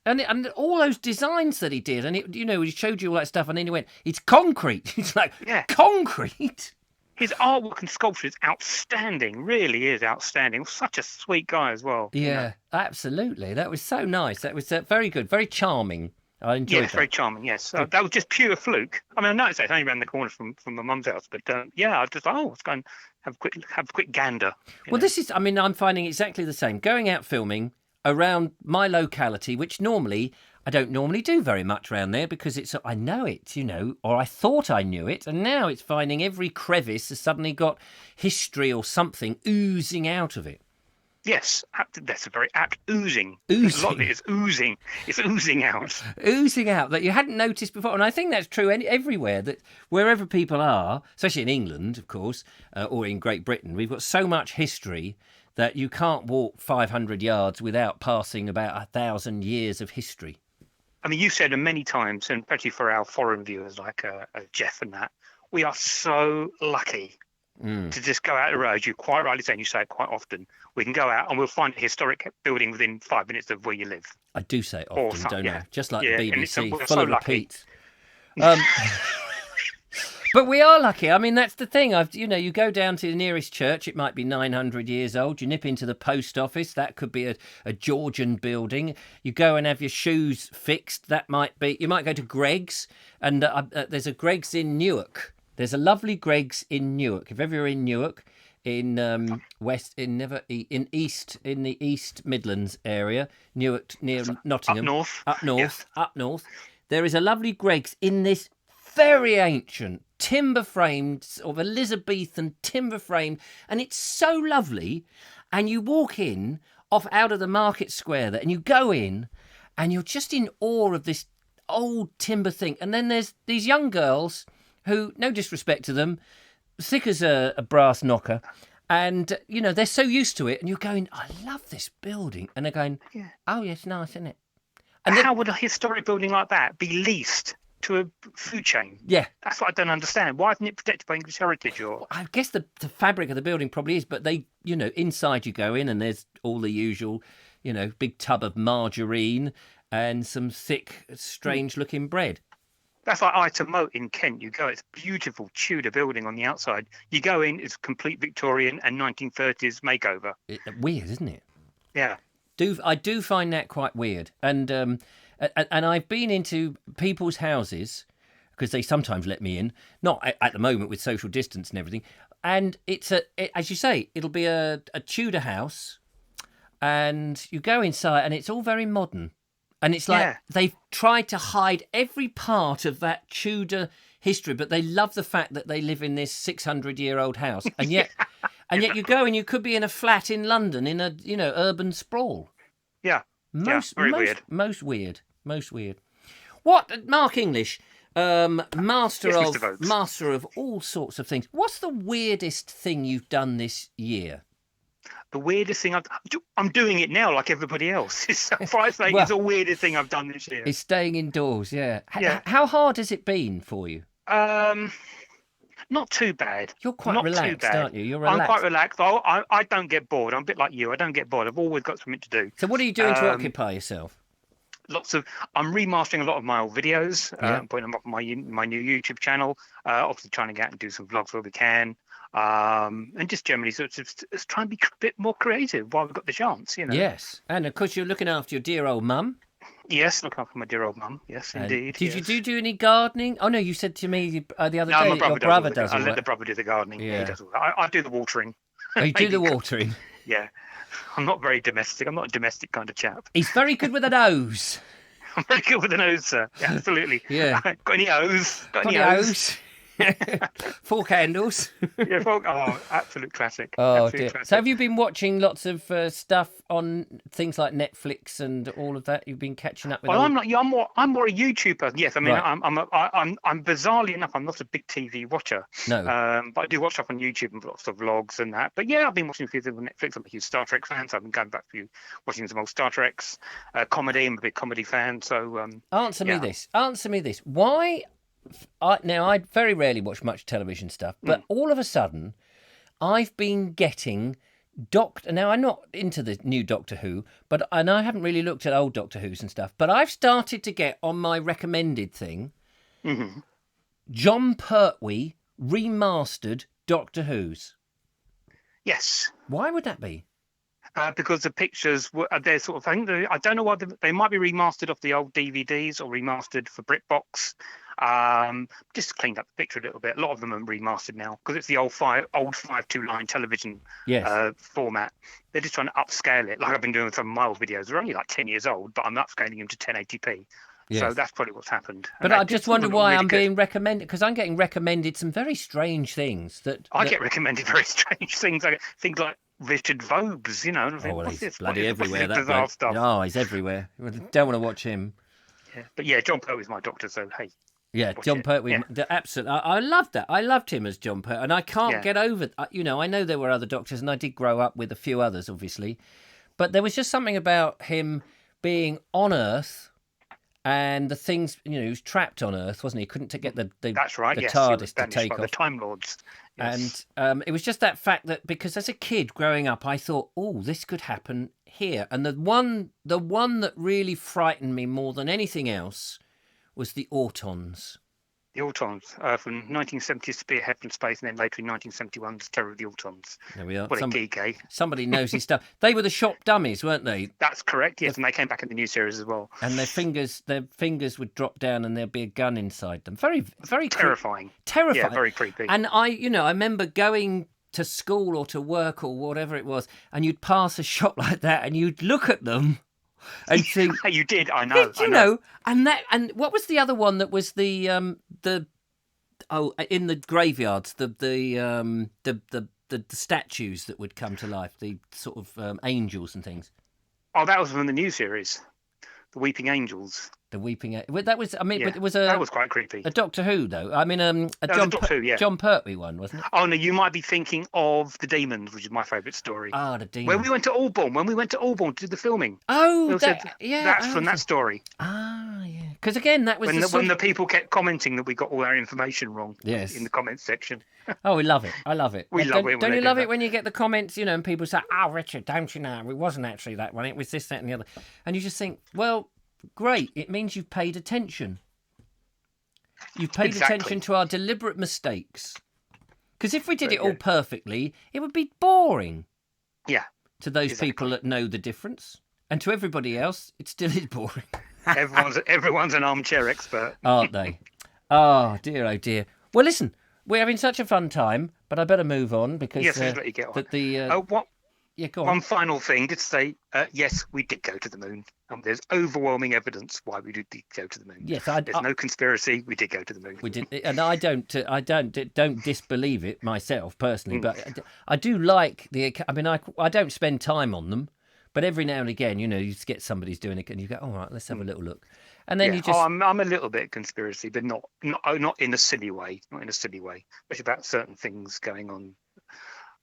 and all those designs that he did, and he showed you all that stuff, and then he went, "It's concrete." It's like, concrete. His artwork and sculpture is outstanding. Really is outstanding. Such a sweet guy as well. Yeah, absolutely. That was so nice. That was very good, very charming. I enjoyed that. Very charming, yes. That was just pure fluke. I mean, I noticed it's only around the corner from my mum's house, but I was just like, let's go and have a quick gander. Well, this is, I'm finding exactly the same. Going out filming around my locality, which normally, I don't normally do very much around there because I know it, or I thought I knew it, and now it's finding every crevice has suddenly got history or something oozing out of it. Yes, that's a very apt oozing. A lot of it is oozing. It's oozing out. Oozing out that you hadn't noticed before. And I think that's true everywhere, that wherever people are, especially in England, of course, or in Great Britain, we've got so much history that you can't walk 500 yards without passing about 1,000 years of history. I mean, you said many times, and especially for our foreign viewers like Jeff and that, we are so lucky to just go out the road. You're quite rightly saying, you say it quite often. We can go out and we'll find a historic building within 5 minutes of where you live. I do say it often, don't I? Just like the BBC, we're full so of lucky. repeats. But we are lucky. I mean, that's the thing. You go down to the nearest church. It might be 900 years old. You nip into the post office. That could be a Georgian building. You go and have your shoes fixed. That might be. You might go to Greg's, and there's a Greg's in Newark. There's a lovely Greg's in Newark. If ever you're in Newark, in the East Midlands area, Newark near Nottingham, up north, there is a lovely Greg's in this very ancient timber framed, sort of Elizabethan timber framed, and it's so lovely. And you walk in out of the market square there, and you go in, and you're just in awe of this old timber thing. And then there's these young girls who, no disrespect to them, thick as a brass knocker, and they're so used to it, and you're going, I love this building, and they're going, oh yes, nice, isn't it? And how would a historic building like that be leased to a food chain? Yeah, that's what I don't understand. Why isn't it protected by English heritage? Or I guess the fabric of the building probably is, but they, inside you go in and there's all the usual, big tub of margarine and some thick, strange-looking bread. That's like Iton Moat in Kent. You go, it's a beautiful Tudor building on the outside. You go in, it's complete Victorian and 1930s makeover. Weird, isn't it? Yeah. I do find that quite weird, and I've been into people's houses because they sometimes let me in. Not at the moment with social distance and everything. And as you say, it'll be a Tudor house, and you go inside, and it's all very modern, and it's like they've tried to hide every part of that Tudor history, but they love the fact that they live in this 600-year-old house, and yet. And yet you go and you could be in a flat in London in a urban sprawl. Yeah. Very weird. Most weird. What Mark English, master of all sorts of things. What's the weirdest thing you've done this year? The weirdest thing I'm doing it now, like everybody else. It's surprising. It's the weirdest thing I've done this year. It's staying indoors. Yeah. How hard has it been for you? Not too bad. You're quite relaxed, aren't you? You're relaxed. I'm quite relaxed. I don't get bored. I'm a bit like you. I don't get bored. I've always got something to do. So what are you doing to occupy yourself? I'm remastering a lot of my old videos, putting them up on my new YouTube channel. Obviously trying to get out and do some vlogs where we can. And just generally sort of trying to be a bit more creative while we've got the chance, Yes. And of course you're looking after your dear old mum. Yes, look after my dear old mum. Yes, indeed. Did you do any gardening? Oh no, you said to me the other day that your brother does. I let the brother do the gardening. Yeah, he does all that. I do the watering. Oh, you do the watering? Yeah, I'm not very domestic. I'm not a domestic kind of chap. He's very good with a nose. I'm very good with a nose, sir. Yeah, absolutely. Yeah. Got any O's? Got any O's? 4 candles. Yeah, absolute classic. Oh dear. Classic. So have you been watching lots of stuff on things like Netflix and all of that? You've been catching up with. Well, I'm more a YouTube person. Yes, I mean, right. I'm bizarrely enough, I'm not a big TV watcher. No. But I do watch stuff on YouTube and lots of vlogs and that. But yeah, I've been watching a few things on Netflix. I'm a huge Star Trek fan, so I've been going back to watching some old Star Treks, comedy. I'm a big comedy fan. So answer me this. Why? I very rarely watch much television stuff, but all of a sudden, I've been getting Now, I'm not into the new Doctor Who, and I haven't really looked at old Doctor Who's and stuff, but I've started to get on my recommended thing, John Pertwee remastered Doctor Who's. Yes. Why would that be? Because the pictures they're sort of. I don't know whether they might be remastered off the old DVDs or remastered for BritBox. Just cleaned up the picture a little bit. A lot of them are remastered now because it's the old 5:2-line television format. They're just trying to upscale it, like I've been doing with some of my old videos. They're only like 10 years old, but I'm upscaling them to 1080p. Yes. So that's probably what's happened. But I just wonder why I'm being recommended, because I'm getting recommended some very strange things. I get recommended very strange things. I get things like Richard Vobes, And I think, well, he's bloody everywhere. That bizarre stuff. Oh, he's everywhere. Don't want to watch him. Yeah. But yeah, John Pertwee's my doctor, so hey. Yeah, John Pertwee. Yeah. Absolutely. I loved that. I loved him as John Pertwee, and I can't get over. I know there were other doctors, and I did grow up with a few others, obviously, but there was just something about him being on Earth. And the things, he was trapped on Earth, wasn't he? He couldn't get the That's right, the TARDIS to take off. The Time Lords. Yes. And it was just that fact that, because as a kid growing up, I thought, oh, this could happen here. And the one that really frightened me more than anything else was the Autons. The Autons, from 1970s Spearhead from Space, and then later in 1971's Terror of the Autons. There we are. What a geek, eh? Somebody knows his stuff. They were the shop dummies, weren't they? That's correct, yes, and they came back in the new series as well. And their fingers would drop down and there'd be a gun inside them. Very, very terrifying. Terrifying. Yeah, very creepy. And I remember going to school or to work or whatever it was, and you'd pass a shop like that and you'd look at them and think, you did, I know. You know, and what was the other one that was the in the graveyards, the statues that would come to life, the sort of angels and things. Oh, that was from the new series, the Weeping Angels. The Weeping. That was. I mean, yeah, it was that was quite creepy. A Doctor Who, though. I mean, John Pertwee one, wasn't it? Oh no, you might be thinking of the Demons, which is my favourite story. Ah, the Demons. When we went to Albourne to do the filming. Oh, that's from that story. Ah, yeah. Because again, that was when the people kept commenting that we got all our information wrong. Yes. In the comments section. Oh, we love it. I love it. We love it. Don't you love it when you get the comments, and people say, "Oh, Richard, don't you know? It wasn't actually that one. It was this, that, and the other," and you just think, well. Great, it means you've paid attention. You've paid attention to our deliberate mistakes. Because if we did it all perfectly, it would be boring. Yeah. To those people that know the difference. And to everybody else, it still is boring. Everyone's an armchair expert, aren't they? Oh dear, oh dear. Well, listen, we're having such a fun time, but I better move on because Yes, let you get on. Yeah, go on. One final thing to say, yes, we did go to the moon. There's overwhelming evidence why we did go to the moon. Yes, there's no conspiracy. We did go to the moon. We did, and I don't disbelieve it myself personally, but I do like the. I mean, I don't spend time on them, but every now and again, you just get somebody's doing it, and you go, all right, let's have a little look, and then you just. I'm a little bit conspiracy, but not in a silly way. Not in a silly way, especially about certain things going on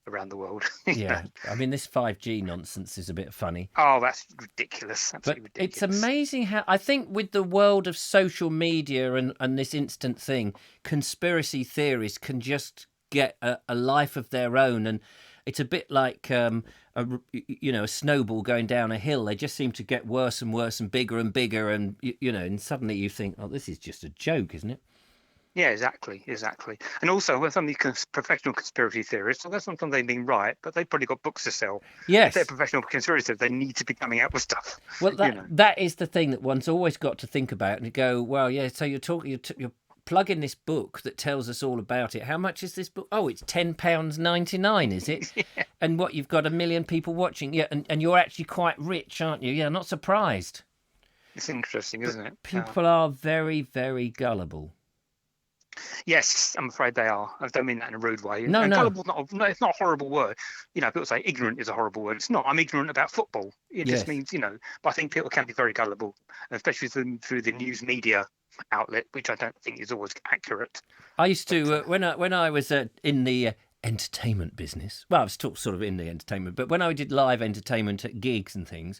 around the world. Yeah, I mean, this 5G nonsense is a bit funny. Oh, that's ridiculous. Absolutely but ridiculous. It's amazing how I think with the world of social media and this instant thing, conspiracy theories can just get a life of their own, and it's a bit like a snowball going down a hill. They just seem to get worse and worse and bigger, and and suddenly you think, oh, this is just a joke, isn't it? Yeah, exactly. And also, with some of these professional conspiracy theorists, well, sometimes they've been right, but they've probably got books to sell. Yes. If they're professional conspiracy theorists, they need to be coming out with stuff. Well, that is the thing that one's always got to think about and go, well, yeah, so you're plugging this book that tells us all about it. How much is this book? Oh, it's £10.99, is it? Yeah. And what, you've got 1 million people watching? Yeah, and you're actually quite rich, aren't you? Yeah, not surprised. It's interesting, isn't it? People are very, very gullible. Yes, I'm afraid they are. I don't mean that in a rude way. No. Gullible's it's not a horrible word. People say ignorant is a horrible word. It's not. I'm ignorant about football. It just means, but I think people can be very gullible, especially through the news media outlet, which I don't think is always accurate. I used to, when I was in the entertainment business, well, I was sort of in the entertainment, but when I did live entertainment at gigs and things,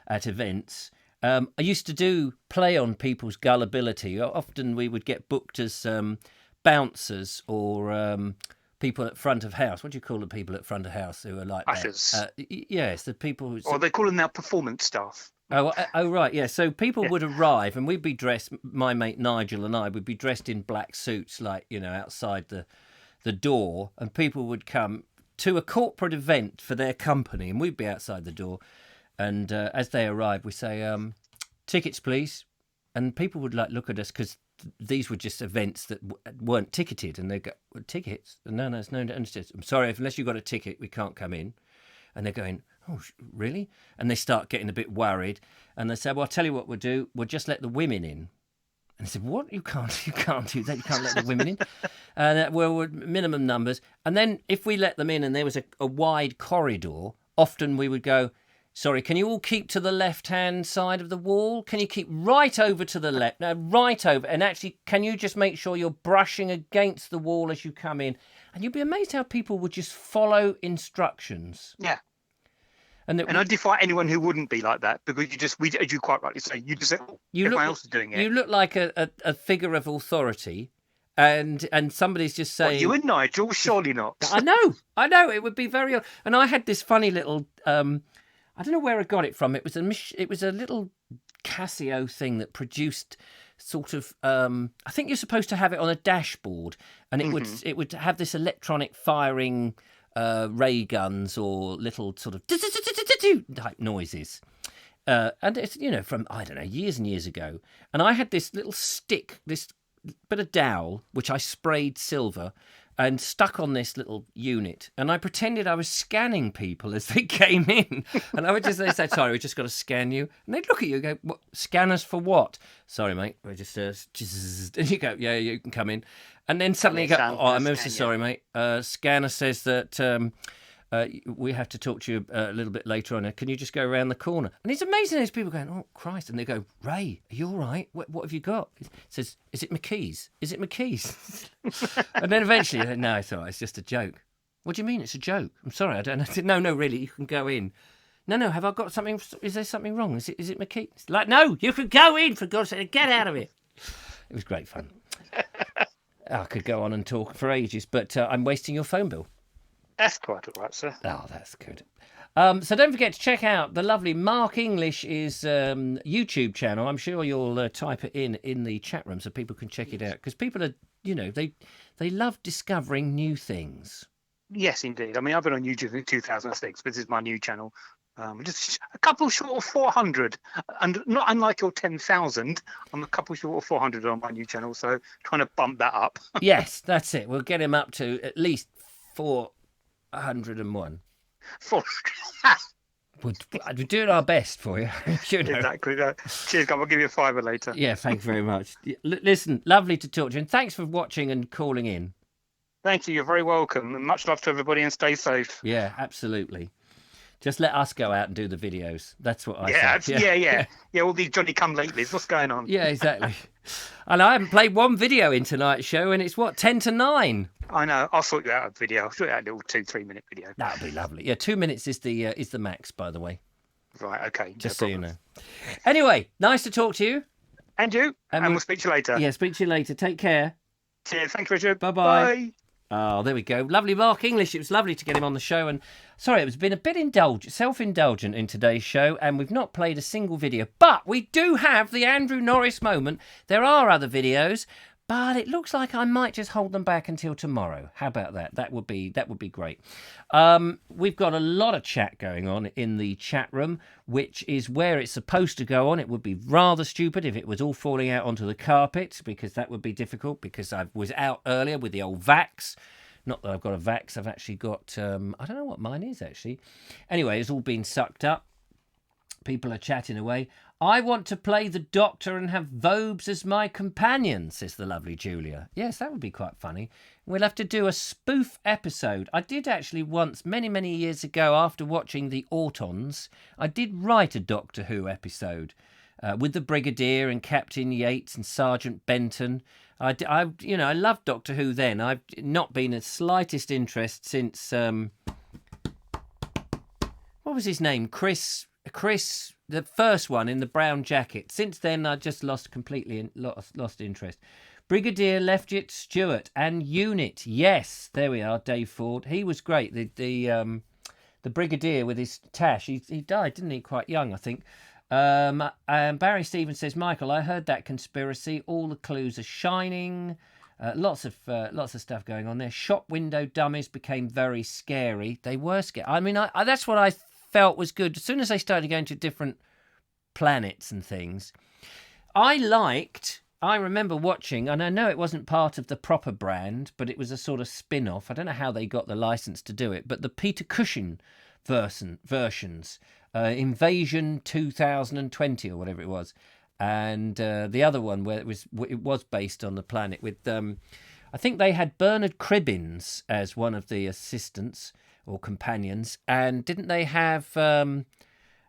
at events, I used to play on people's gullibility. Often we would get booked as bouncers or people at front of house. What do you call the people at front of house who are like ushers? Yes, the people who. Or they call them now performance staff. Oh, right, yeah. So people would arrive, and we'd be dressed. My mate Nigel and I would be dressed in black suits, like outside the door, and people would come to a corporate event for their company, and we'd be outside the door. And as they arrived, we say, tickets, please. And people would look at us because these were just events that weren't ticketed. And they go, tickets? No, it's no. I'm sorry, unless you've got a ticket, we can't come in. And they're going, oh, really? And they start getting a bit worried. And they say, well, I'll tell you what we'll do. We'll just let the women in. And I said, what? You can't do that. You can't let the women in. And we're minimum numbers. And then if we let them in and there was a wide corridor, often we would go, sorry, can you all keep to the left-hand side of the wall? Can you keep right over to the left? No, right over. And actually, can you just make sure you're brushing against the wall as you come in? And you'd be amazed how people would just follow instructions. Yeah. And I defy anyone who wouldn't be like that, because as you quite rightly say, everyone else is doing it. You look like a figure of authority, and somebody's just saying... What, you and Nigel? Surely not. I know. It would be very odd. And I had this funny little... I don't know where I got it from. It was a little Casio thing that produced sort of. I think you're supposed to have it on a dashboard, and it would have this electronic firing ray guns or little sort of type noises. And it's from I don't know years and years ago. And I had this little stick, this bit of dowel, which I sprayed silver. And stuck on this little unit, and I pretended I was scanning people as they came in, and I would just say, "Sorry, we just got to scan you," and they'd look at you and go, "What? Scan us for what?" "Sorry, mate, we just," and you go, "Yeah, you can come in," and then suddenly you go, "Oh, I'm so sorry, mate. Scanner says that we have to talk to you a little bit later on. Can you just go around the corner?" And it's amazing those people going, "Oh Christ!" And they go, "Ray, are you all right? What have you got?" It says, "Is it McKee's? Is it McKee's?" And then eventually, no, it's all right. It's just a joke. What do you mean it's a joke? I'm sorry, I don't know. No, really, you can go in. No, have I got something? Is there something wrong? Is it McKee's? Like, no, you can go in, for God's sake, get out of it. It was great fun. I could go on and talk for ages, but I'm wasting your phone bill. That's quite all right, sir. Oh, that's good. So don't forget to check out the lovely Mark English's YouTube channel. I'm sure you'll type it in the chat room so people can check it out. Because people are, they love discovering new things. Yes, indeed. I mean, I've been on YouTube in 2006, but this is my new channel. Just a couple short of 400, and not unlike your 10,000, I'm a couple short of 400 on my new channel, so trying to bump that up. Yes, that's it. We'll get him up to at least 401. We're doing our best for you. You know. Exactly. Cheers, guys. I'll give you a $5 later. Yeah, thanks very much. Listen, lovely to talk to you, and thanks for watching and calling in. Thank you. You're very welcome, and much love to everybody, and stay safe. Yeah, absolutely. Just let us go out and do the videos. That's what I say. Yeah. All these Johnny Come Latelys. What's going on? Yeah, exactly. And I haven't played one video in tonight's show, and it's 10 to 9. I know. I'll sort you out a video. I'll sort you out a little 2-3 minute video. That'll be lovely. Yeah, 2 minutes is the max, by the way. Right. Okay. Just so you know. Anyway, nice to talk to you. And you. And we'll speak to you later. Yeah, speak to you later. Take care. Cheers. Thank you, Richard. Bye-bye. Bye. Oh, there we go. Lovely Mark English. It was lovely to get him on the show. And sorry, it's been a bit self-indulgent in today's show, and we've not played a single video. But we do have the Andrew Norris moment. There are other videos, but it looks like I might just hold them back until tomorrow. How about that? That would be great. We've got a lot of chat going on in the chat room, which is where it's supposed to go on. It would be rather stupid if it was all falling out onto the carpet, because that would be difficult, because I was out earlier with the old Vax. Not that I've got a Vax, I've actually got, I don't know what mine is, actually. Anyway, it's all been sucked up. People are chatting away. I want to play the Doctor and have Vobes as my companion, says the lovely Julia. Yes, that would be quite funny. We'll have to do a spoof episode. I did actually once, many, many years ago, after watching the Autons, I did write a Doctor Who episode with the Brigadier and Captain Yates and Sergeant Benton. I loved Doctor Who then. I've not been the slightest interest since, what was his name? Chris, the first one in the brown jacket. Since then, I just lost interest. Brigadier Lieutenant Stewart and Unit. Yes, there we are. Dave Ford. He was great. The Brigadier with his tash. He died, didn't he? Quite young, I think. And Barry Stevens says, Michael, I heard that conspiracy. All the clues are shining. Lots of stuff going on there. Shop window dummies became very scary. They were scary. I mean, I that's what I felt was good. As soon as they started going to different planets and things, I remember watching, and I know it wasn't part of the proper brand, but it was a sort of spin-off. I don't know how they got the license to do it, but the Peter Cushing versions, Invasion 2020 or whatever it was, and the other one where it was based on the planet with, I think they had Bernard Cribbins as one of the assistants or companions, and didn't they have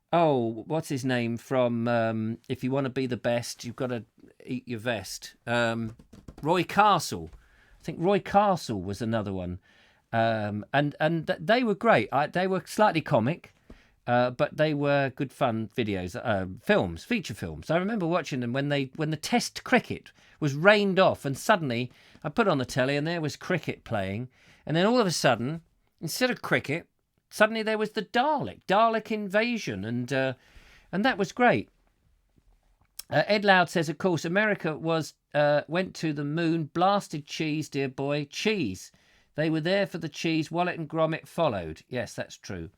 what's his name from If You Want to Be the Best, You've Got to Eat Your Vest, Roy Castle. I think Roy Castle was another one, and they were great. They were slightly comic, but they were good fun videos, feature films. I remember watching them when the Test cricket was rained off, and suddenly I put on the telly and there was cricket playing, and then all of a sudden, instead of cricket, suddenly there was the Dalek invasion, and that was great. Ed Loud says, of course, America went to the moon, blasted cheese, dear boy, cheese. They were there for the cheese, Wallet and Gromit followed. Yes, that's true.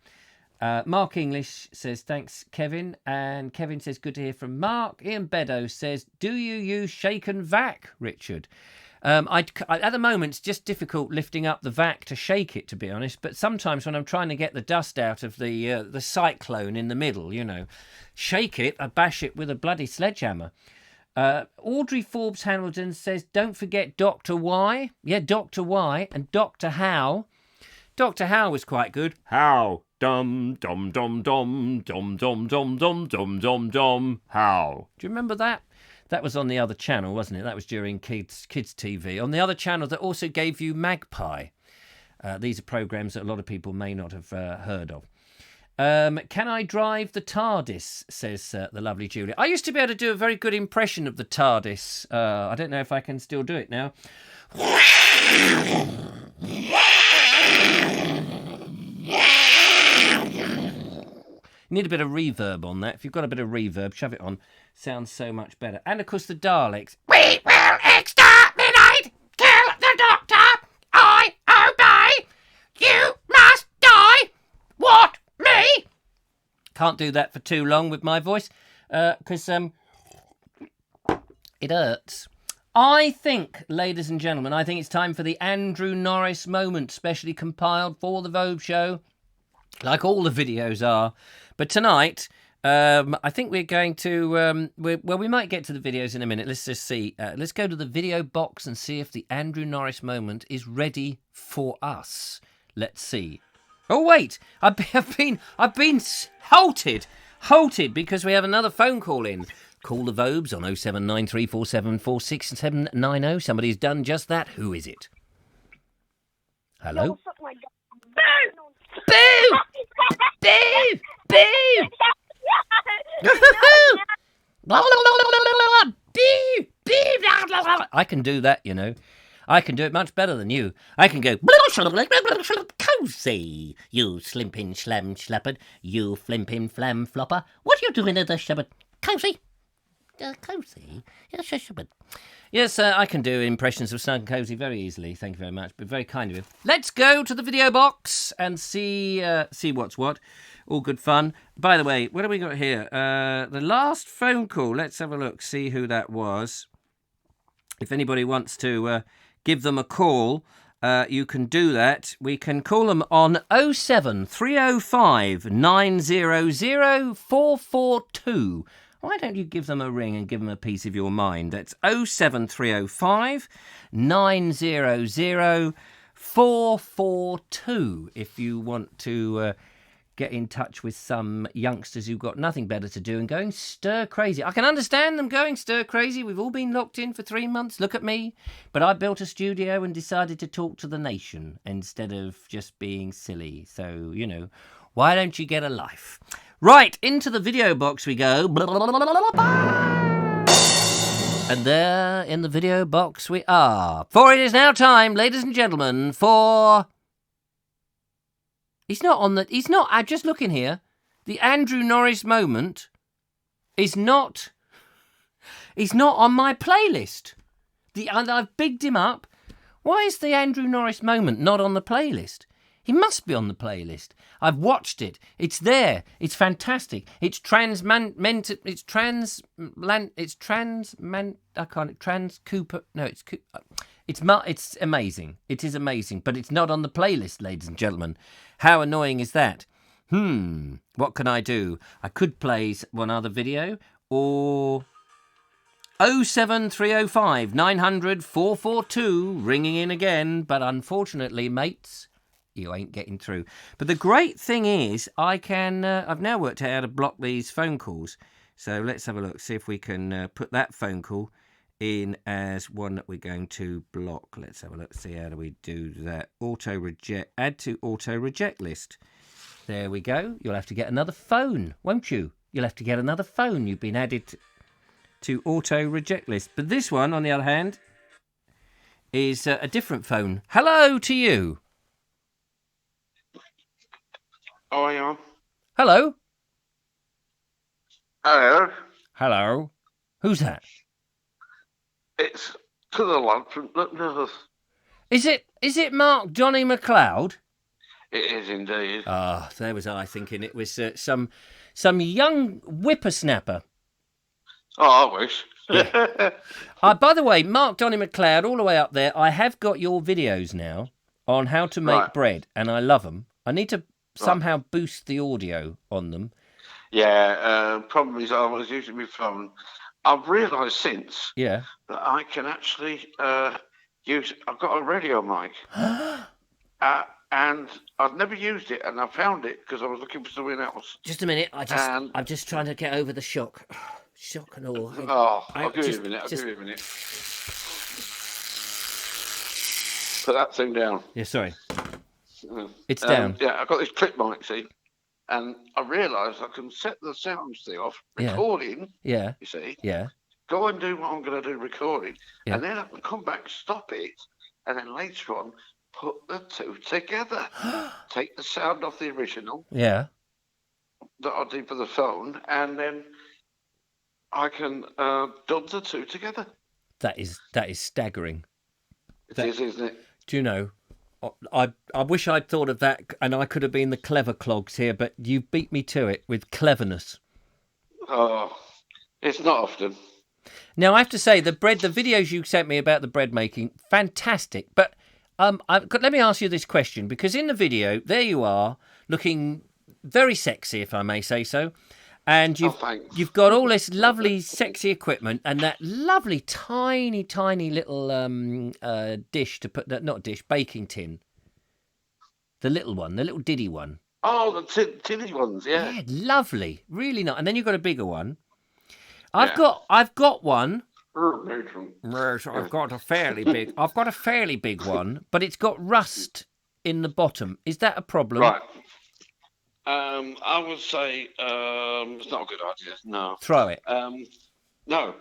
Mark English says, thanks, Kevin. And Kevin says, good to hear from Mark. Ian Beddoes says, do you use shake and vac, Richard? At the moment, it's just difficult lifting up the vac to shake it, to be honest. But sometimes when I'm trying to get the dust out of the cyclone in the middle, shake it, I bash it with a bloody sledgehammer. Audrey Forbes Hamilton says, don't forget Dr. Y. Yeah, Dr. Y and Dr. How. Dr. How was quite good. How? Dum, dum, dum, dum, dum, dum, dum, dum, dum, dum, dum. How? Do you remember that? That was on the other channel, wasn't it? That was during Kids TV. On the other channel that also gave you Magpie. These are programmes that a lot of people may not have heard of. Can I drive the TARDIS, says the lovely Julia. I used to be able to do a very good impression of the TARDIS. I don't know if I can still do it now. You need a bit of reverb on that. If you've got a bit of reverb, shove it on. Sounds so much better. And, of course, the Daleks. We will exterminate! Kill the Doctor! I obey! You must die! What? Me? Can't do that for too long with my voice, because it hurts. I think, ladies and gentlemen, I think it's time for the Andrew Norris moment, specially compiled for the Vobes Show, like all the videos are. But tonight, I think we're going to... we might get to the videos in a minute. Let's just see. Let's go to the video box and see if the Andrew Norris moment is ready for us. Let's see. Oh, wait. I've been halted because we have another phone call in. Call the Vobes on 07934746790. Somebody's done just that. Who is it? Hello? Boo! Boo! Boo! I can do that, you know. I can do it much better than you. I can go... Cosy, you slimpin' slam slappard, you flimpin' flam flopper. What are you doing at the shepherd? Cosy? Cosy? Yes, I can do impressions of Snug and Cosy very easily. Thank you very much. But very kind of you. Let's go to the video box and see what's what. All good fun. By the way, what have we got here? The last phone call. Let's have a look. See who that was. If anybody wants to give them a call, you can do that. We can call them on 07305 900 442. Why don't you give them a ring and give them a piece of your mind? That's 07305 900 442 if you want to get in touch with some youngsters who've got nothing better to do and going stir crazy. I can understand them going stir crazy. We've all been locked in for 3 months. Look at me. But I built a studio and decided to talk to the nation instead of just being silly. So, you know, why don't you get a life? Right, into the video box we go. And there in the video box we are. For it is now time, ladies and gentlemen, for... He's not, I'm just looking here. The Andrew Norris moment is not... He's not on my playlist. I've bigged him up. Why is the Andrew Norris moment not on the playlist? He must be on the playlist. I've watched it. It's there. It's fantastic. It's It's amazing. It is amazing, but it's not on the playlist, ladies and gentlemen. How annoying is that? What can I do? I could play one other video, or 07305 900 442 ringing in again, but unfortunately, mates, you ain't getting through. But the great thing is, I've now worked out how to block these phone calls. So let's have a look, see if we can put that phone call in as one that we're going to block. Let's have a look, see how do we do that. Auto reject, add to auto reject list. There we go. You'll have to get another phone, won't you? You'll have to get another phone. You've been added to auto reject list. But this one, on the other hand, is a different phone. Hello to you. Oh, yeah. Hello. Hello. Hello. Who's that? It's to the lad from up north. Is it Mark Johnny McLeod? It is indeed. Ah, there was I thinking it was some young whippersnapper. Oh, I wish. Yeah. By the way, Mark Johnny McLeod, all the way up there, I have got your videos now on how to make bread, and I love them. I need to somehow boost the audio on them. Yeah, problem is I was using my phone. I've realised since that I can actually use... I've got a radio mic. And I've never used it, and I found it because I was looking for something else. Just a minute, I'm just trying to get over the shock. Shock and all. I'll give you a minute. Put that thing down. Yeah, sorry. It's down. Yeah, I've got this clip mic, see, and I realised I can set the sounds thing off, recording. Yeah. You see. Yeah. Go and do what I'm going to do, recording, and then I can come back, stop it, and then later on put the two together. Take the sound off the original. Yeah. That I did for the phone, and then I can dub the two together. That is staggering. It is, isn't it? Do you know? I wish I'd thought of that, and I could have been the clever clogs here, but you beat me to it with cleverness. Oh, it's not often. Now, I have to say, the videos you sent me about the bread making, fantastic. But let me ask you this question, because in the video, there you are, looking very sexy, if I may say so. And you've got all this lovely, sexy equipment and that lovely, tiny, tiny little dish to put that, not dish, baking tin. The little one, the little diddy one. Oh, the tinny ones, yeah. Yeah, lovely, really nice. And then you've got a bigger one. I've got one. I've got a fairly big one, but it's got rust in the bottom. Is that a problem? Right. I would say it's not a good idea. No. Throw it. No.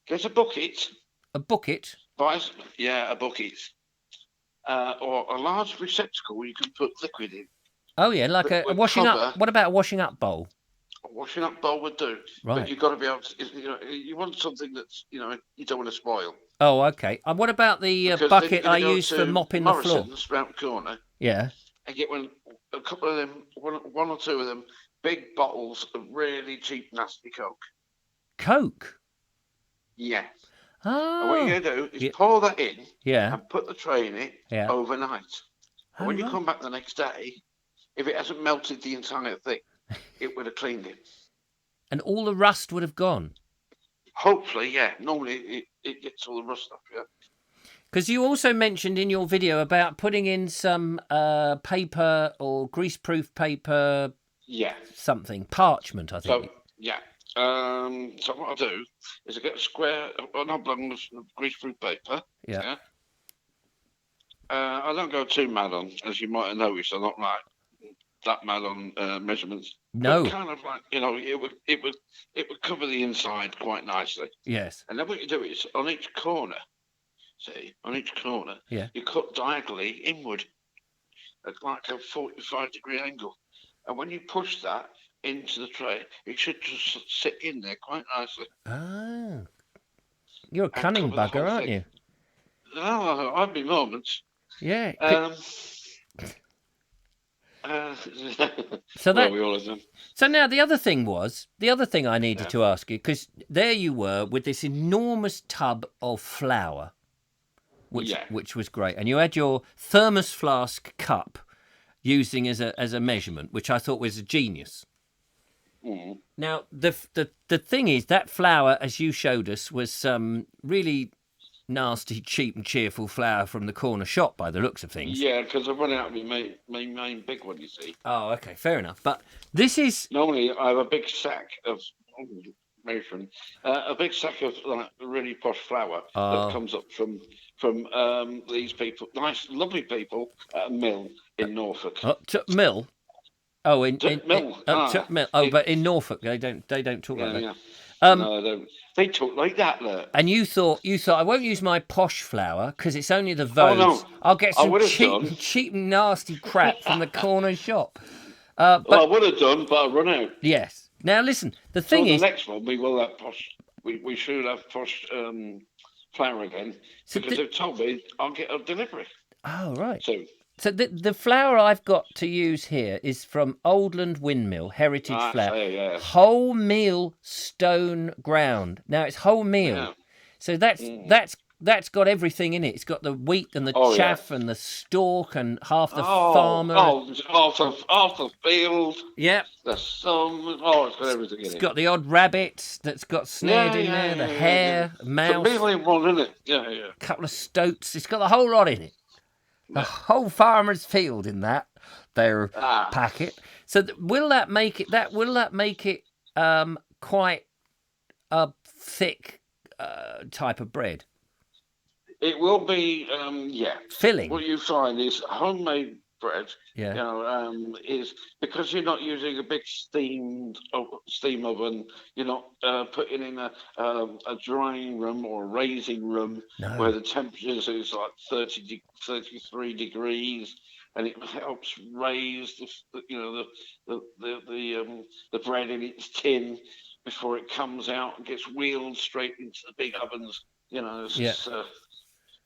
Get a bucket. A bucket? A bucket. Or a large receptacle you can put liquid in. Oh yeah, like a washing up. What about a washing up bowl? A washing up bowl would do. Right. But you've got to be able to. You want something that's you don't want to spoil. Oh, okay. And what about the bucket I use for mopping the floor? Round the corner. Yeah. And get a couple of them, one or two of them, big bottles of really cheap, nasty Coke. Coke? Yeah. Oh. And what you're going to do is pour that in and put the tray in it overnight. And when you come back the next day, if it hasn't melted the entire thing, it would have cleaned it. And all the rust would have gone? Hopefully, yeah. Normally, it gets all the rust off, yeah. Because you also mentioned in your video about putting in some paper or greaseproof paper. Yeah. Something. Parchment, I think. So, yeah. So what I'll do is I get an oblong of greaseproof paper. Yeah. I don't go too mad on, as you might have noticed. I'm not like that mad on measurements. No. But kind of like it would cover the inside quite nicely. Yes. And then what you do is on each corner. You cut diagonally inward at like a 45-degree angle. And when you push that into the tray, it should just sit in there quite nicely. Ah. You're a cunning bugger, aren't you? No, I've been moments. Yeah. So that we all have done. So now the other thing I needed to ask you, because there you were with this enormous tub of flour. Which was great, and you had your thermos flask cup using as a measurement, which I thought was a genius. Mm. Now the thing is that flour, as you showed us, was some really nasty, cheap and cheerful flour from the corner shop, by the looks of things. Yeah, because I've run out of my main big one. You see. Oh, okay, fair enough. But this is normally I have a big sack of. A big sack of like really posh flour that comes up from these people, nice, lovely people at a mill in Norfolk. Mill? Oh, in Mill. Mill. Oh, but in Norfolk they don't talk like that. Yeah. No, they don't. They talk like that, look. And you thought I won't use my posh flour because it's only the Vobes. Oh, no. I'll get some cheap, nasty crap from the corner shop. But I would have done, but I run out. Yes. Now listen, the thing is, the next one we will have posh. We should have posh flour again because they've told me I'll get a delivery. Oh right. So the flour I've got to use here is from Oldland Windmill Heritage Flour, wholemeal stone ground. Now it's wholemeal, so that's got everything in it. It's got the wheat and the chaff and the stalk and half the farmer. Half the field. Yep. The sun. It's got everything in it. It's got the odd rabbit that's got snared in there, the hare, mouse. It's a meal in one, isn't it? Yeah. A couple of stoats. It's got the whole lot in it. The whole farmer's field in that their packet. So will that make it? Quite a thick type of bread? It will be, filling. What you find is homemade bread. Yeah. Is because you're not using a big steam oven. You're not putting in a drying room or a raising room where the temperatures is like 33 degrees, and it helps raise the bread in its tin before it comes out and gets wheeled straight into the big ovens.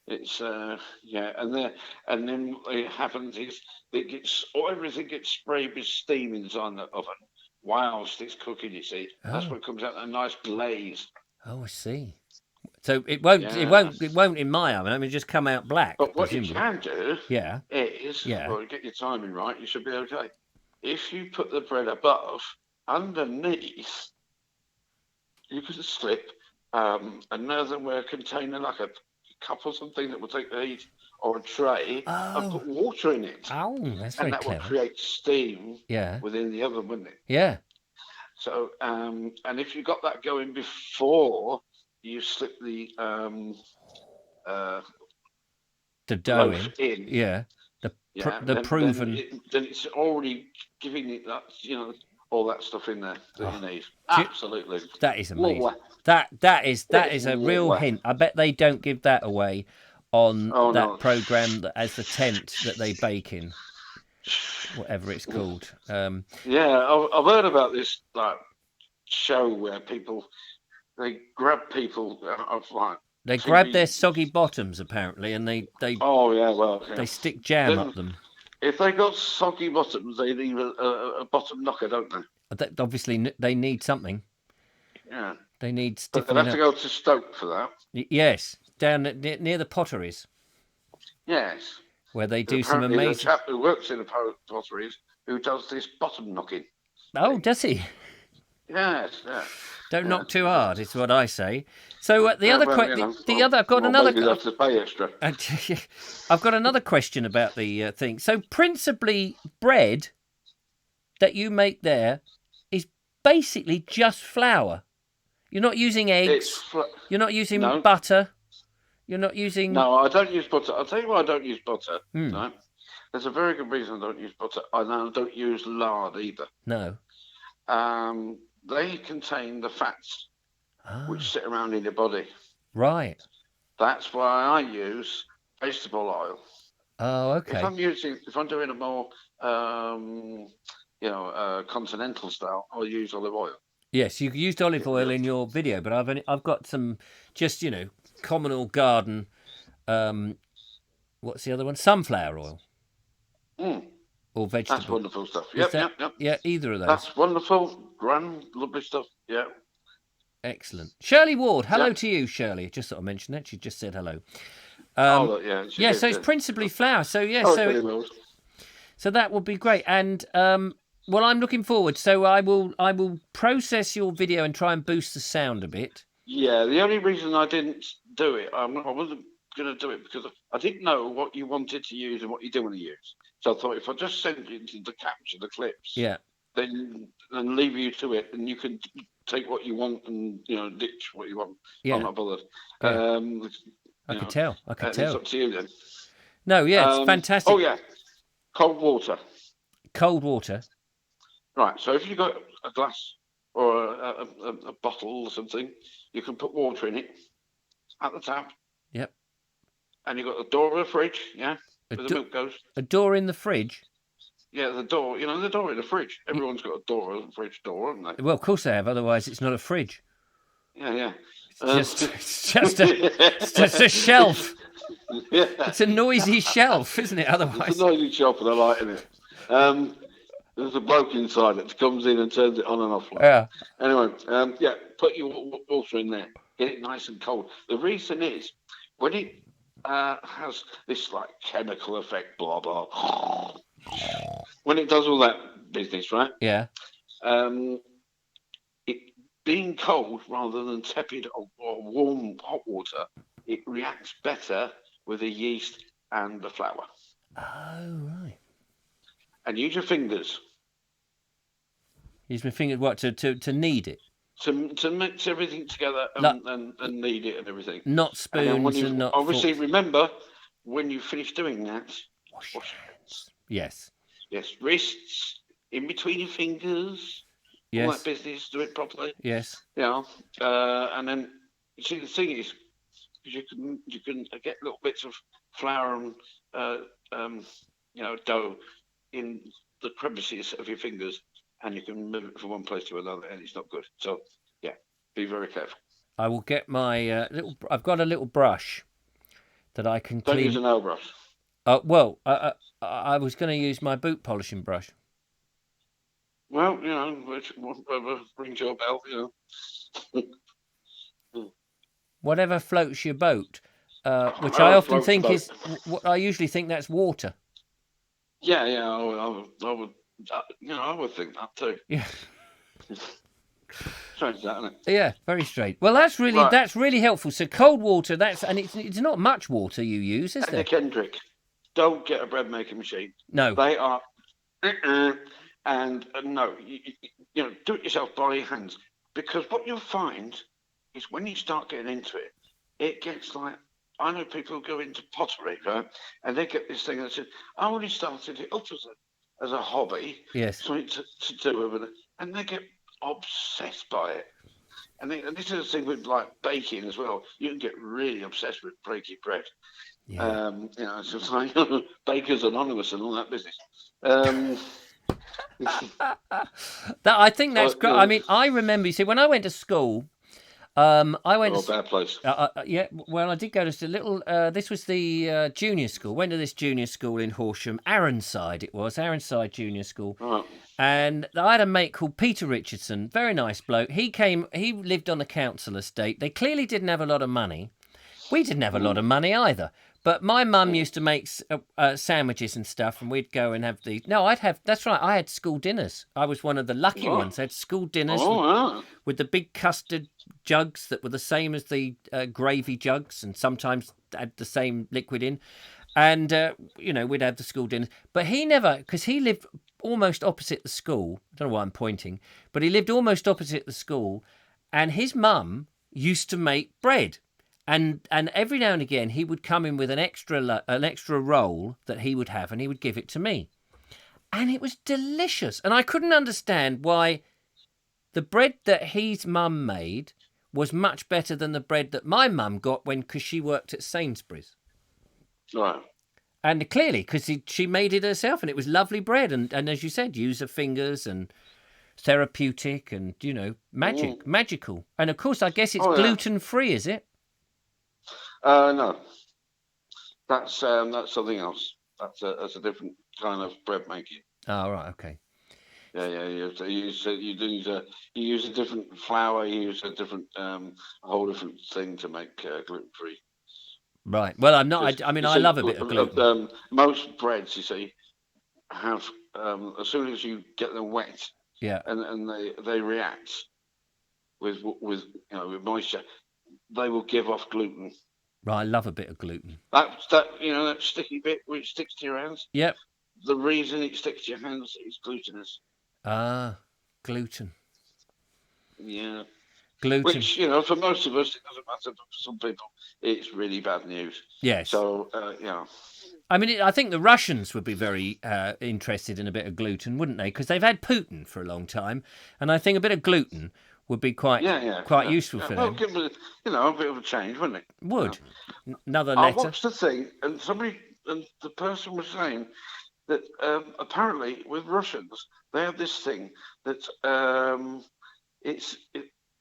It's and then it happens is everything gets sprayed with steam inside the oven whilst it's cooking. You see, that's what comes out a nice glaze. Oh, I see. So it won't in my oven. I mean, just come out black. But what presumably. you can do, is Yeah. well, get your timing right. You should be okay. If you put the bread above, underneath, you could slip another container like a cup or something that will take the heat, or a tray, and put water in it. Oh, that's very and that clever. will create steam within the oven, wouldn't it? Yeah. So, and if you got that going before you slip the dough in, the proven. then it's already giving it that, all that stuff in there that you need. Absolutely. That is amazing. That is a real hint. I bet they don't give that away on program as the tent that they bake in, whatever it's called. I've heard about this show where they grab people they grab their soggy bottoms apparently, and they stick jam up them. If they got soggy bottoms, they need a bottom knocker, don't they? Obviously, they need something. Yeah. They need stiffening up. They have to go to Stoke for that. Yes, down near the potteries. Yes. Where they do some amazing... There's a chap who works in the potteries who does this bottom knocking. Oh, does he? Yes, yeah. Don't knock too hard, is what I say. So I've got another. You have to pay extra. I've got another question about the thing. So principally, bread that you make there is basically just flour. You're not using eggs. You're not using butter. You're not using. No, I don't use butter. I'll tell you why I don't use butter. Right? There's a very good reason I don't use butter. I don't use lard either. No. They contain the fats which sit around in your body. Right. That's why I use vegetable oil. Oh, okay. If I'm doing a more continental style, I'll use olive oil. Yes, you used olive oil in your video, but I've got some just common or garden. What's the other one? Sunflower oil. Or vegetable. That's wonderful stuff. Yep. Yeah, either of those. That's wonderful, grand, lovely stuff. Yeah. Excellent. Shirley Ward, hello to you, Shirley. Just sort of mentioned that. She just said hello. So it's principally flour. So so that would be great. And well, I'm looking forward. So I will process your video and try and boost the sound a bit. Yeah, the only reason I didn't do it, I wasn't going to do it because I didn't know what you wanted to use and what you didn't want to use. So I thought if I just send you to capture the clips, then leave you to it, and you can take what you want and ditch what you want. I'm not bothered. Yeah. I could tell. It's up to you then. No, it's fantastic. Oh yeah, cold water. Cold water. Right. So if you've got a glass or a bottle or something, you can put water in it at the tap. Yep. And you've got the door of the fridge, where the milk goes. A door in the fridge? Yeah, the door. The door in the fridge. Everyone's got a door, a fridge door, haven't they? Well, of course they have. Otherwise, it's not a fridge. Yeah. It's just a shelf. Yeah. It's a noisy shelf, isn't it? Otherwise, it's a noisy shelf with a light in it. There's a bloke inside that comes in and turns it on and off. Yeah. Anyway, put your water in there. Get it nice and cold. The reason is when it has this chemical effect, blah blah. When it does all that business, right? Yeah. It being cold rather than tepid or warm hot water, it reacts better with the yeast and the flour. Oh right. And use your fingers. Use my fingers what to knead it. To mix everything together and knead it and everything. Not spoons and not. Obviously, remember when you finish doing that, wash your hands. Yes. Yes, wrists in between your fingers. Yes. All that business. Do it properly. Yes. And then see the thing is, you can get little bits of flour and dough in the crevices of your fingers, and you can move it from one place to another, and it's not good. So be very careful. I will get my I've got a little brush that I can Don't clean. use a nail brush. Well, I was going to use my boot polishing brush. Well, whatever rings your bell, Whatever floats your boat, which I often think is. I usually think that's water. Yeah, I would think that too. Yeah. Strange, that, isn't it? Yeah, very straight. Well, that's really helpful. So cold water, it's not much water you use, is there? Kendrick, don't get a bread making machine. No, they are, and no, do it yourself by your hands, because what you'll find is when you start getting into it, it gets like, I know people who go into pottery, right, and they get this thing that says, I only started it up as a hobby, yes, something to do with it, and they get obsessed by it. And this is the thing with like baking as well. You can get really obsessed with breaking bread. Yeah. It's just like Bakers Anonymous and all that business. I think that's great. I mean, I remember. You see, when I went to school, I went to bad place. Yeah, well, I did go to a little. This was the junior school. Went to this junior school in Horsham, Aronside. It was Aronside Junior School. Oh. And I had a mate called Peter Richardson, very nice bloke. He lived on a council estate. They clearly didn't have a lot of money. We didn't have a lot of money either. But my mum used to make sandwiches and stuff, and we'd go and have these. No, that's right, I had school dinners. I was one of the lucky ones. I had school dinners with the big custard jugs that were the same as the gravy jugs, and sometimes had the same liquid in. And, we'd have the school dinners. But he never, because he lived almost opposite the school. I don't know why I'm pointing, but he lived almost opposite the school, and his mum used to make bread, and every now and again he would come in with an extra roll that he would have, and he would give it to me, and it was delicious. And I couldn't understand why the bread that his mum made was much better than the bread that my mum got because she worked at Sainsbury's. Right. And clearly, because she made it herself, and it was lovely bread, and as you said, use of fingers and therapeutic and, magical. And of course, I guess it's gluten-free, is it? No. That's something else. That's a different kind of bread making. Oh, right, okay. Yeah. You use a different flour. You use a whole different thing to make gluten-free. Right. Well, I'm not. I love a bit of gluten. Most breads, you see, have as soon as you get them wet, and they react with moisture, they will give off gluten. Right. I love a bit of gluten. That sticky bit which sticks to your hands. Yep. The reason it sticks to your hands is glutinous. Ah, gluten. Yeah. Gluten. Which, for most of us, it doesn't matter. But for some people, it's really bad news. Yes. So, I mean, I think the Russians would be very interested in a bit of gluten, wouldn't they? Because they've had Putin for a long time, and I think a bit of gluten would be quite useful for them. Give them, a bit of a change, wouldn't it? Would. Another letter. I watched the thing, and the person was saying that apparently with Russians, they have this thing that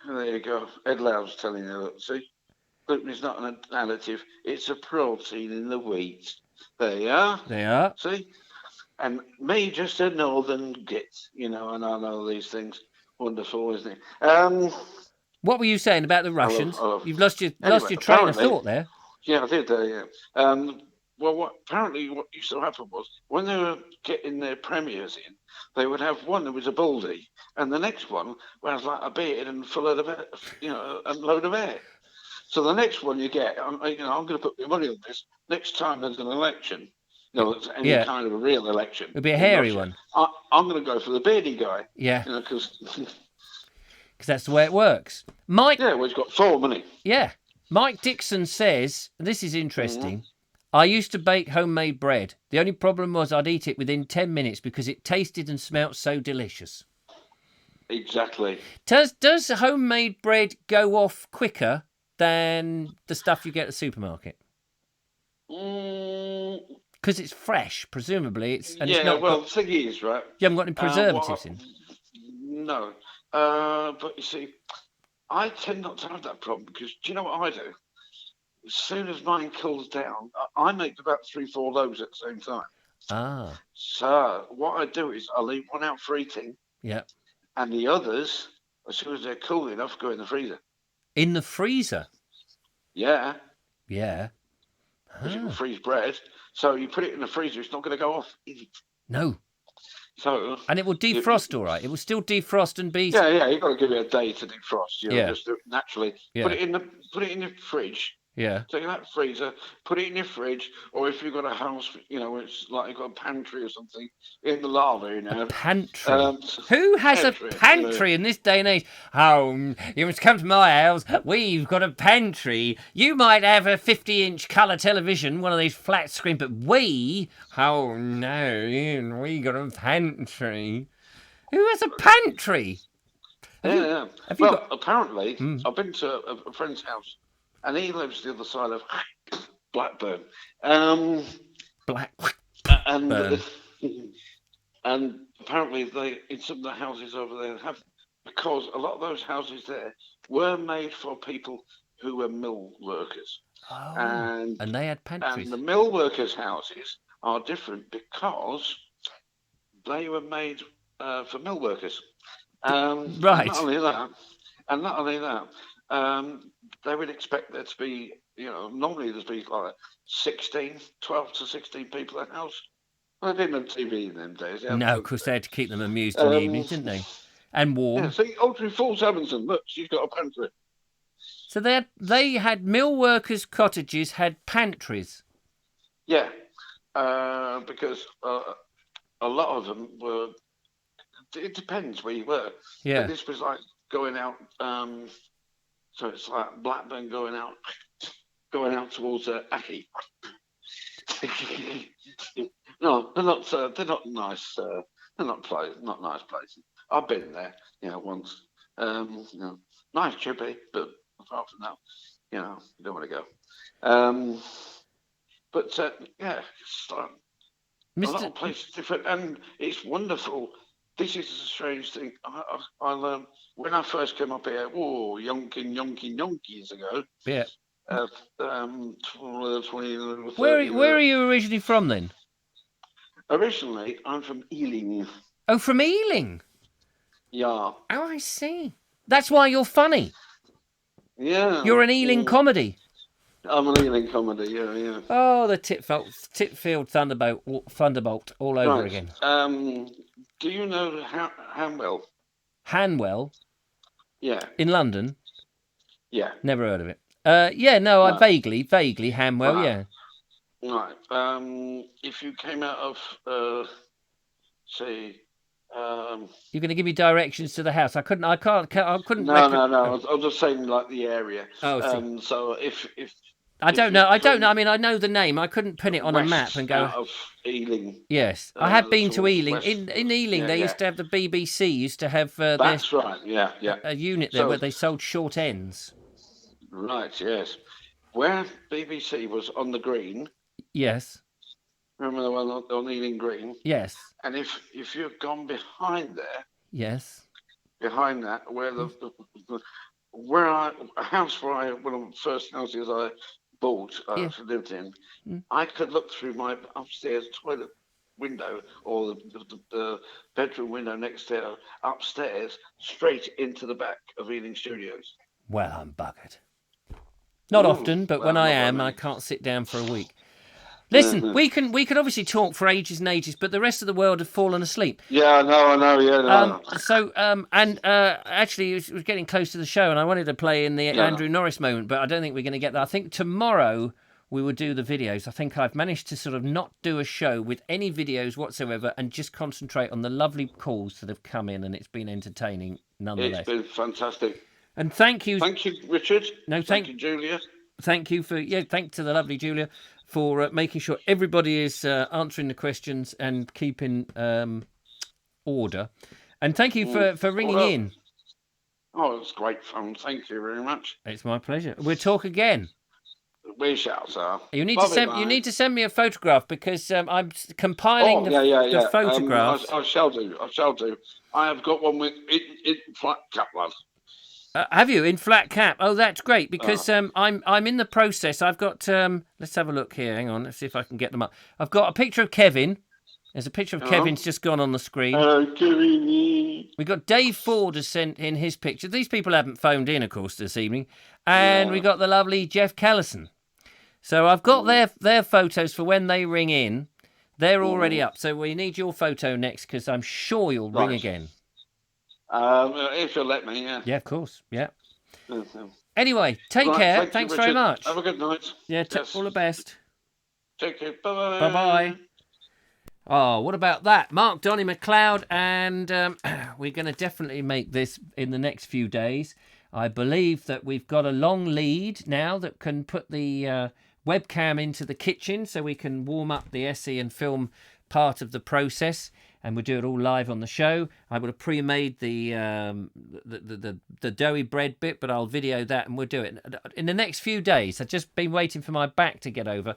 there you go. Ed Low's telling you that. See, gluten is not an additive; it's a protein in the wheat. There you are. They are. See, and me, just a northern git, and I know these things. Wonderful, isn't it? What were you saying about the Russians? You've lost your train of thought there. Yeah, I did. Well, apparently what used to happen was when they were getting their premiers in, they would have one that was a baldy, and the next one was like a beard and full of a load of air. So the next one you get, I'm going to put my money on this. Next time there's an election, any kind of a real election, it'll be a hairy one. I'm going to go for the beardy guy. Yeah. Because that's the way it works. Mike. Yeah, well, he's got full money. Yeah. Mike Dixon says, this is interesting. Mm-hmm. I used to bake homemade bread. The only problem was I'd eat it within 10 minutes because it tasted and smelt so delicious. Exactly. Does homemade bread go off quicker than the stuff you get at the supermarket? Because it's fresh, presumably. It's the thing is, right? You haven't got any preservatives in. No. But you see, I tend not to have that problem because do you know what I do? as soon as mine cools down, I make about 3-4 loaves at the same time. Ah. So what I do is I leave one out for eating. Yeah. And the others, as soon as they're cool enough, go in the freezer. In the freezer? Yeah. Yeah. Because you can freeze bread. So you put it in the freezer, it's not going to go off. No. So. And it will defrost all right. It will still defrost and be. Yeah. You've got to give it a day to defrost. Just do it naturally. Yeah. Put it in the fridge. Yeah. Take it out of the freezer, put it in your fridge, or if you've got a house, it's like you've got a pantry or something in the larder, A pantry? Who has a pantry in this day and age? Oh, you must come to my house. We've got a pantry. You might have a 50-inch colour television, one of these flat screen, but oh no, we got a pantry. Who has a pantry? Yeah. Apparently, I've been to a friend's house. And he lives the other side of Blackburn. And apparently in some of the houses over there because a lot of those houses there were made for people who were mill workers. Oh, and they had pantries. And the mill workers' houses are different because they were made for mill workers. Right. And not only that, they would expect there to be, normally there'd be like 12 to 16 people in the house. Well, they didn't have TV in them days. No, of course they had to keep them amused in the evenings, didn't they? And warm. Yeah, see, Audrey Falls Evanson, look, she's got a pantry. So they had mill workers' cottages, had pantries. Yeah, because a lot of them were. It depends where you were. Yeah. But this was like going out. So it's like Blackburn going out towards Aki. No, they're not. They're not nice. They're not nice places. I've been there, once. Nice chippy, but apart from that, you don't want to go. But it's like a lot of places different, and it's wonderful. This is a strange thing. I learned when I first came up here, yonkies ago. Yeah. 20, where are you originally from then? Originally, I'm from Ealing. Oh, from Ealing? Yeah. Oh, I see. That's why you're funny. Yeah. You're an Ealing comedy. I'm an Ealing comedy, yeah. Oh, the Titfield Thunderbolt all over again. Do you know Hanwell? Hanwell? Yeah. In London? Yeah. Never heard of it. I vaguely Hanwell, yeah. Right. If you came out of, you're going to give me directions to the house. I couldn't. No. I was just saying like the area. Oh, so if I don't know. I mean, I know the name. I couldn't pin it on a map and go. Out of Ealing. Yes, I have been to Ealing. In Ealing, they used to have the BBC. Used to have. That's right. Yeah. A unit there where they sold short ends. Right. Yes. Where BBC was on the green. Yes. Remember the one on Ealing Green? Yes. And if you've gone behind there. Yes. Behind that, where a house one of the first houses I bought, lived in, I could look through my upstairs toilet window or the bedroom window next door upstairs straight into the back of Ealing Studios. Well, I'm buggered. Not often, but when I am, I can't sit down for a week. Listen, we could obviously talk for ages and ages, but the rest of the world have fallen asleep. Yeah, I know. Yeah. Actually, it was getting close to the show, and I wanted to play in the Andrew Norris moment, but I don't think we're going to get that. I think tomorrow we will do the videos. I think I've managed to sort of not do a show with any videos whatsoever and just concentrate on the lovely calls that have come in, and it's been entertaining nonetheless. It's been fantastic. And thank you. Thank you, Richard. No, thank you, Julia. Thank you thanks to the lovely Julia for making sure everybody is answering the questions and keeping order. And thank you for ringing in. Oh, it's great fun. Thank you very much. It's my pleasure. We'll talk again. We shall, sir. You need to send me a photograph because I'm compiling the photographs. I shall do. I have got one with in flat catalogue. Have you in flat cap? Oh, that's great because I'm in the process. I've got let's have a look here. Hang on, let's see if I can get them up. I've got a picture of Kevin. There's a picture of Kevin's just gone on the screen. Hello, Kevin. We got Dave Ford has sent in his picture. These people haven't phoned in, of course, this evening, and we got the lovely Jeff Callison. So I've got their photos for when they ring in. They're already up. So we need your photo next because I'm sure you'll ring again. If you'll let me, yeah. Yeah, of course. Yeah. Anyway, take care. Thanks very much. Have a good night. Yeah, all the best. Take care. Bye-bye. Bye-bye. Oh, what about that? Mark, Donny McLeod, and we're going to definitely make this in the next few days. I believe that we've got a long lead now that can put the webcam into the kitchen so we can warm up the SE and film part of the process, and we'll do it all live on the show. I would have pre-made the doughy bread bit, but I'll video that and we'll do it in the next few days. I've just been waiting for my back to get over.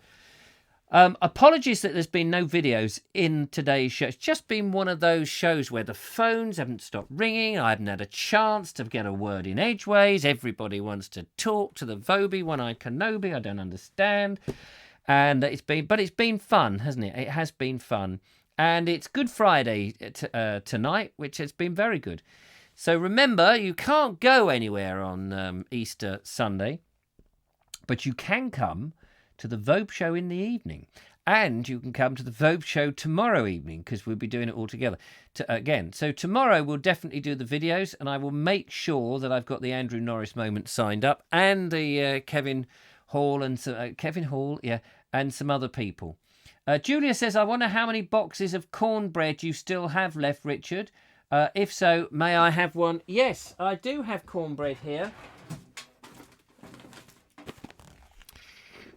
Apologies that there's been no videos in today's show. It's just been one of those shows where the phones haven't stopped ringing. I haven't had a chance to get a word in edgeways. Everybody wants to talk to the Vobie, one-eyed Kenobi. I don't understand. And it's been fun, hasn't it? It has been fun. And it's Good Friday tonight, which has been very good. So remember, you can't go anywhere on Easter Sunday, but you can come to the Vobes show in the evening. And you can come to the Vobes show tomorrow evening because we'll be doing it all together again. So tomorrow we'll definitely do the videos and I will make sure that I've got the Andrew Norris moment signed up and the Kevin Hall and and some other people. Julia says, I wonder how many boxes of cornbread you still have left, Richard. If so, may I have one? Yes, I do have cornbread here.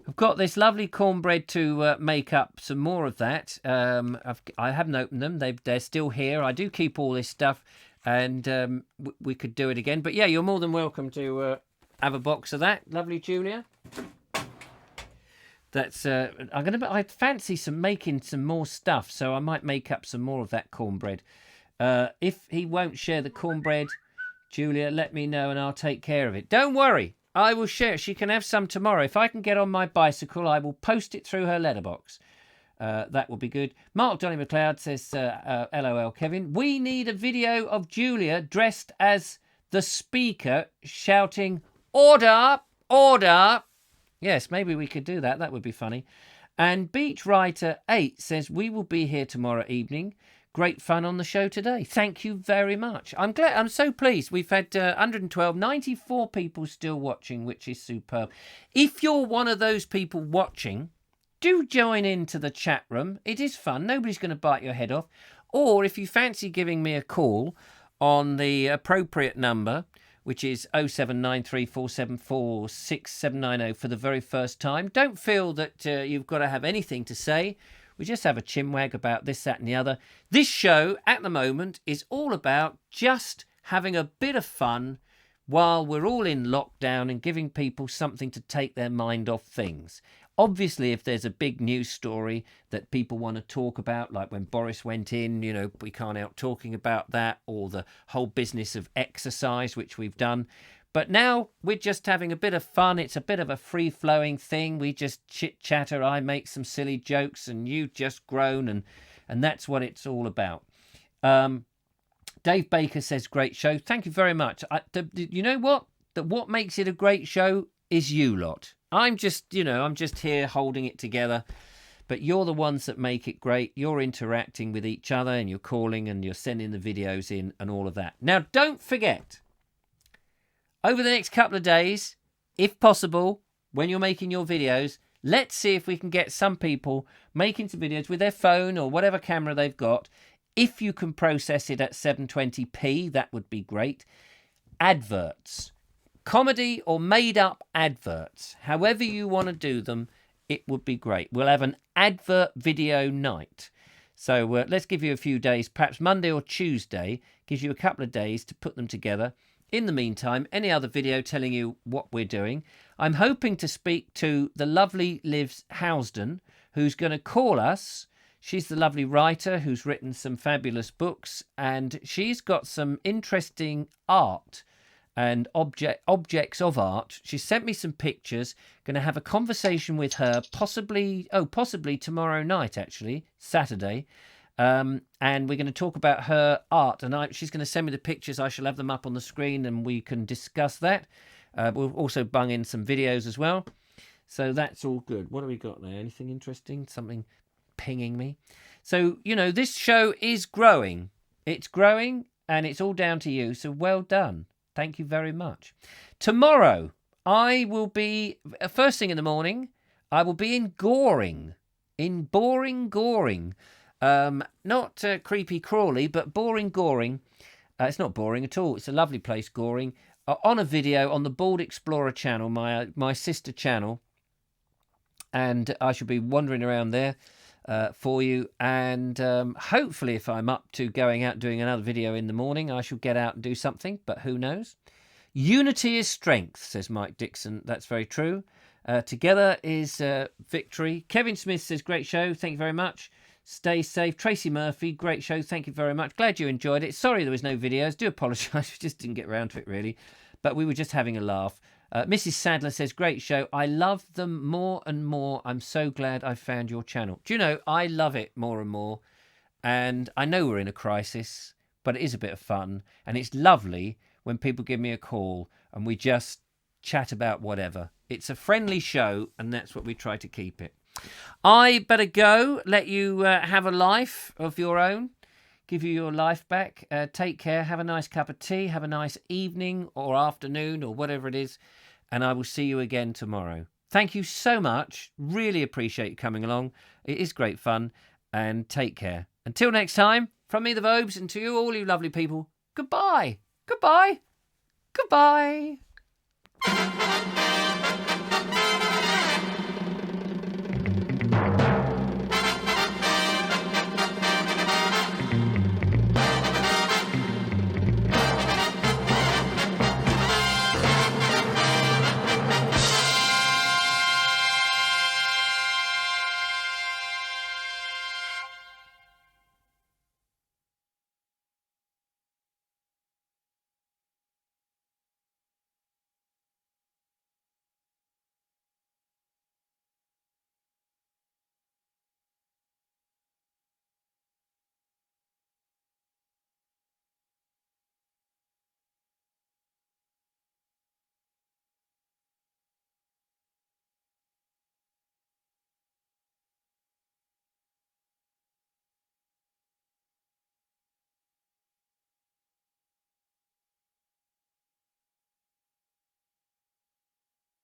I've got this lovely cornbread to make up some more of that. I haven't opened them. They're still here. I do keep all this stuff, and we could do it again. But yeah, you're more than welcome to have a box of that. Lovely, Julia. That's I fancy making some more stuff, so I might make up some more of that cornbread. If he won't share the cornbread, Julia, let me know and I'll take care of it. Don't worry. I will share. She can have some tomorrow. If I can get on my bicycle, I will post it through her letterbox. That will be good. Mark Donny McLeod says, LOL, Kevin. We need a video of Julia dressed as the speaker shouting, order, order. Yes, maybe we could do that. That would be funny. And Beach Writer 8 says, we will be here tomorrow evening. Great fun on the show today. Thank you very much. I'm glad. I'm so pleased. We've had 94 people still watching, which is superb. If you're one of those people watching, do join into the chat room. It is fun. Nobody's going to bite your head off. Or if you fancy giving me a call on the appropriate number, which is 07934746790 for the very first time, don't feel that you've got to have anything to say. We just have a chinwag about this, that and the other. This show, at the moment, is all about just having a bit of fun while we're all in lockdown and giving people something to take their mind off things. Obviously, if there's a big news story that people want to talk about, like when Boris went in, we can't help talking about that, or the whole business of exercise, which we've done. But now we're just having a bit of fun. It's a bit of a free-flowing thing. We just chit-chatter. I make some silly jokes and you just groan, and that's what it's all about. Dave Baker says, great show. Thank you very much. You know what? What makes it a great show is you lot. I'm just here holding it together. But you're the ones that make it great. You're interacting with each other and you're calling and you're sending the videos in and all of that. Now, don't forget, over the next couple of days, if possible, when you're making your videos, let's see if we can get some people making some videos with their phone or whatever camera they've got. If you can process it at 720p, that would be great. Adverts. Comedy or made-up adverts. However you want to do them, it would be great. We'll have an advert video night. So let's give you a few days, perhaps Monday or Tuesday. Gives you a couple of days to put them together. In the meantime, any other video telling you what we're doing. I'm hoping to speak to the lovely Liv Housden, who's going to call us. She's the lovely writer who's written some fabulous books, and she's got some interesting art and objects of art. She sent me some pictures. Going to have a conversation with her, possibly tomorrow night, actually, Saturday. And we're going to talk about her art. And she's going to send me the pictures. I shall have them up on the screen and we can discuss that. We'll also bung in some videos as well. So that's all good. What have we got there? Anything interesting? Something pinging me? So, this show is growing. It's growing and it's all down to you. So well done. Thank you very much. Tomorrow, I will be, first thing in the morning, I will be in Goring. In boring Goring. Not creepy crawly, but boring Goring. It's not boring at all. It's a lovely place, Goring. On a video on the Bald Explorer channel, my sister channel. And I shall be wandering around there for you. And hopefully, if I'm up to going out doing another video in the morning, I shall get out and do something. But who knows? Unity is strength, says Mike Dixon. That's very true. Together is victory. Kevin Smith says, great show. Thank you very much. Stay safe. Tracy Murphy, great show. Thank you very much. Glad you enjoyed it. Sorry there was no videos. Do apologise. We just didn't get around to it, really. But we were just having a laugh. Mrs. Sadler says, great show. I love them more and more. I'm so glad I found your channel. Do you know, I love it more and more. And I know we're in a crisis, but it is a bit of fun. And it's lovely when people give me a call and we just chat about whatever. It's a friendly show, and that's what we try to keep it. I better go, let you have a life of your own, give you your life back. Take care, have a nice cup of tea, have a nice evening or afternoon or whatever it is, and I will see you again tomorrow. Thank you so much. Really appreciate you coming along. It is great fun, and take care. Until next time, from me, the Vobes, and to you, all you lovely people, goodbye. Goodbye. Goodbye.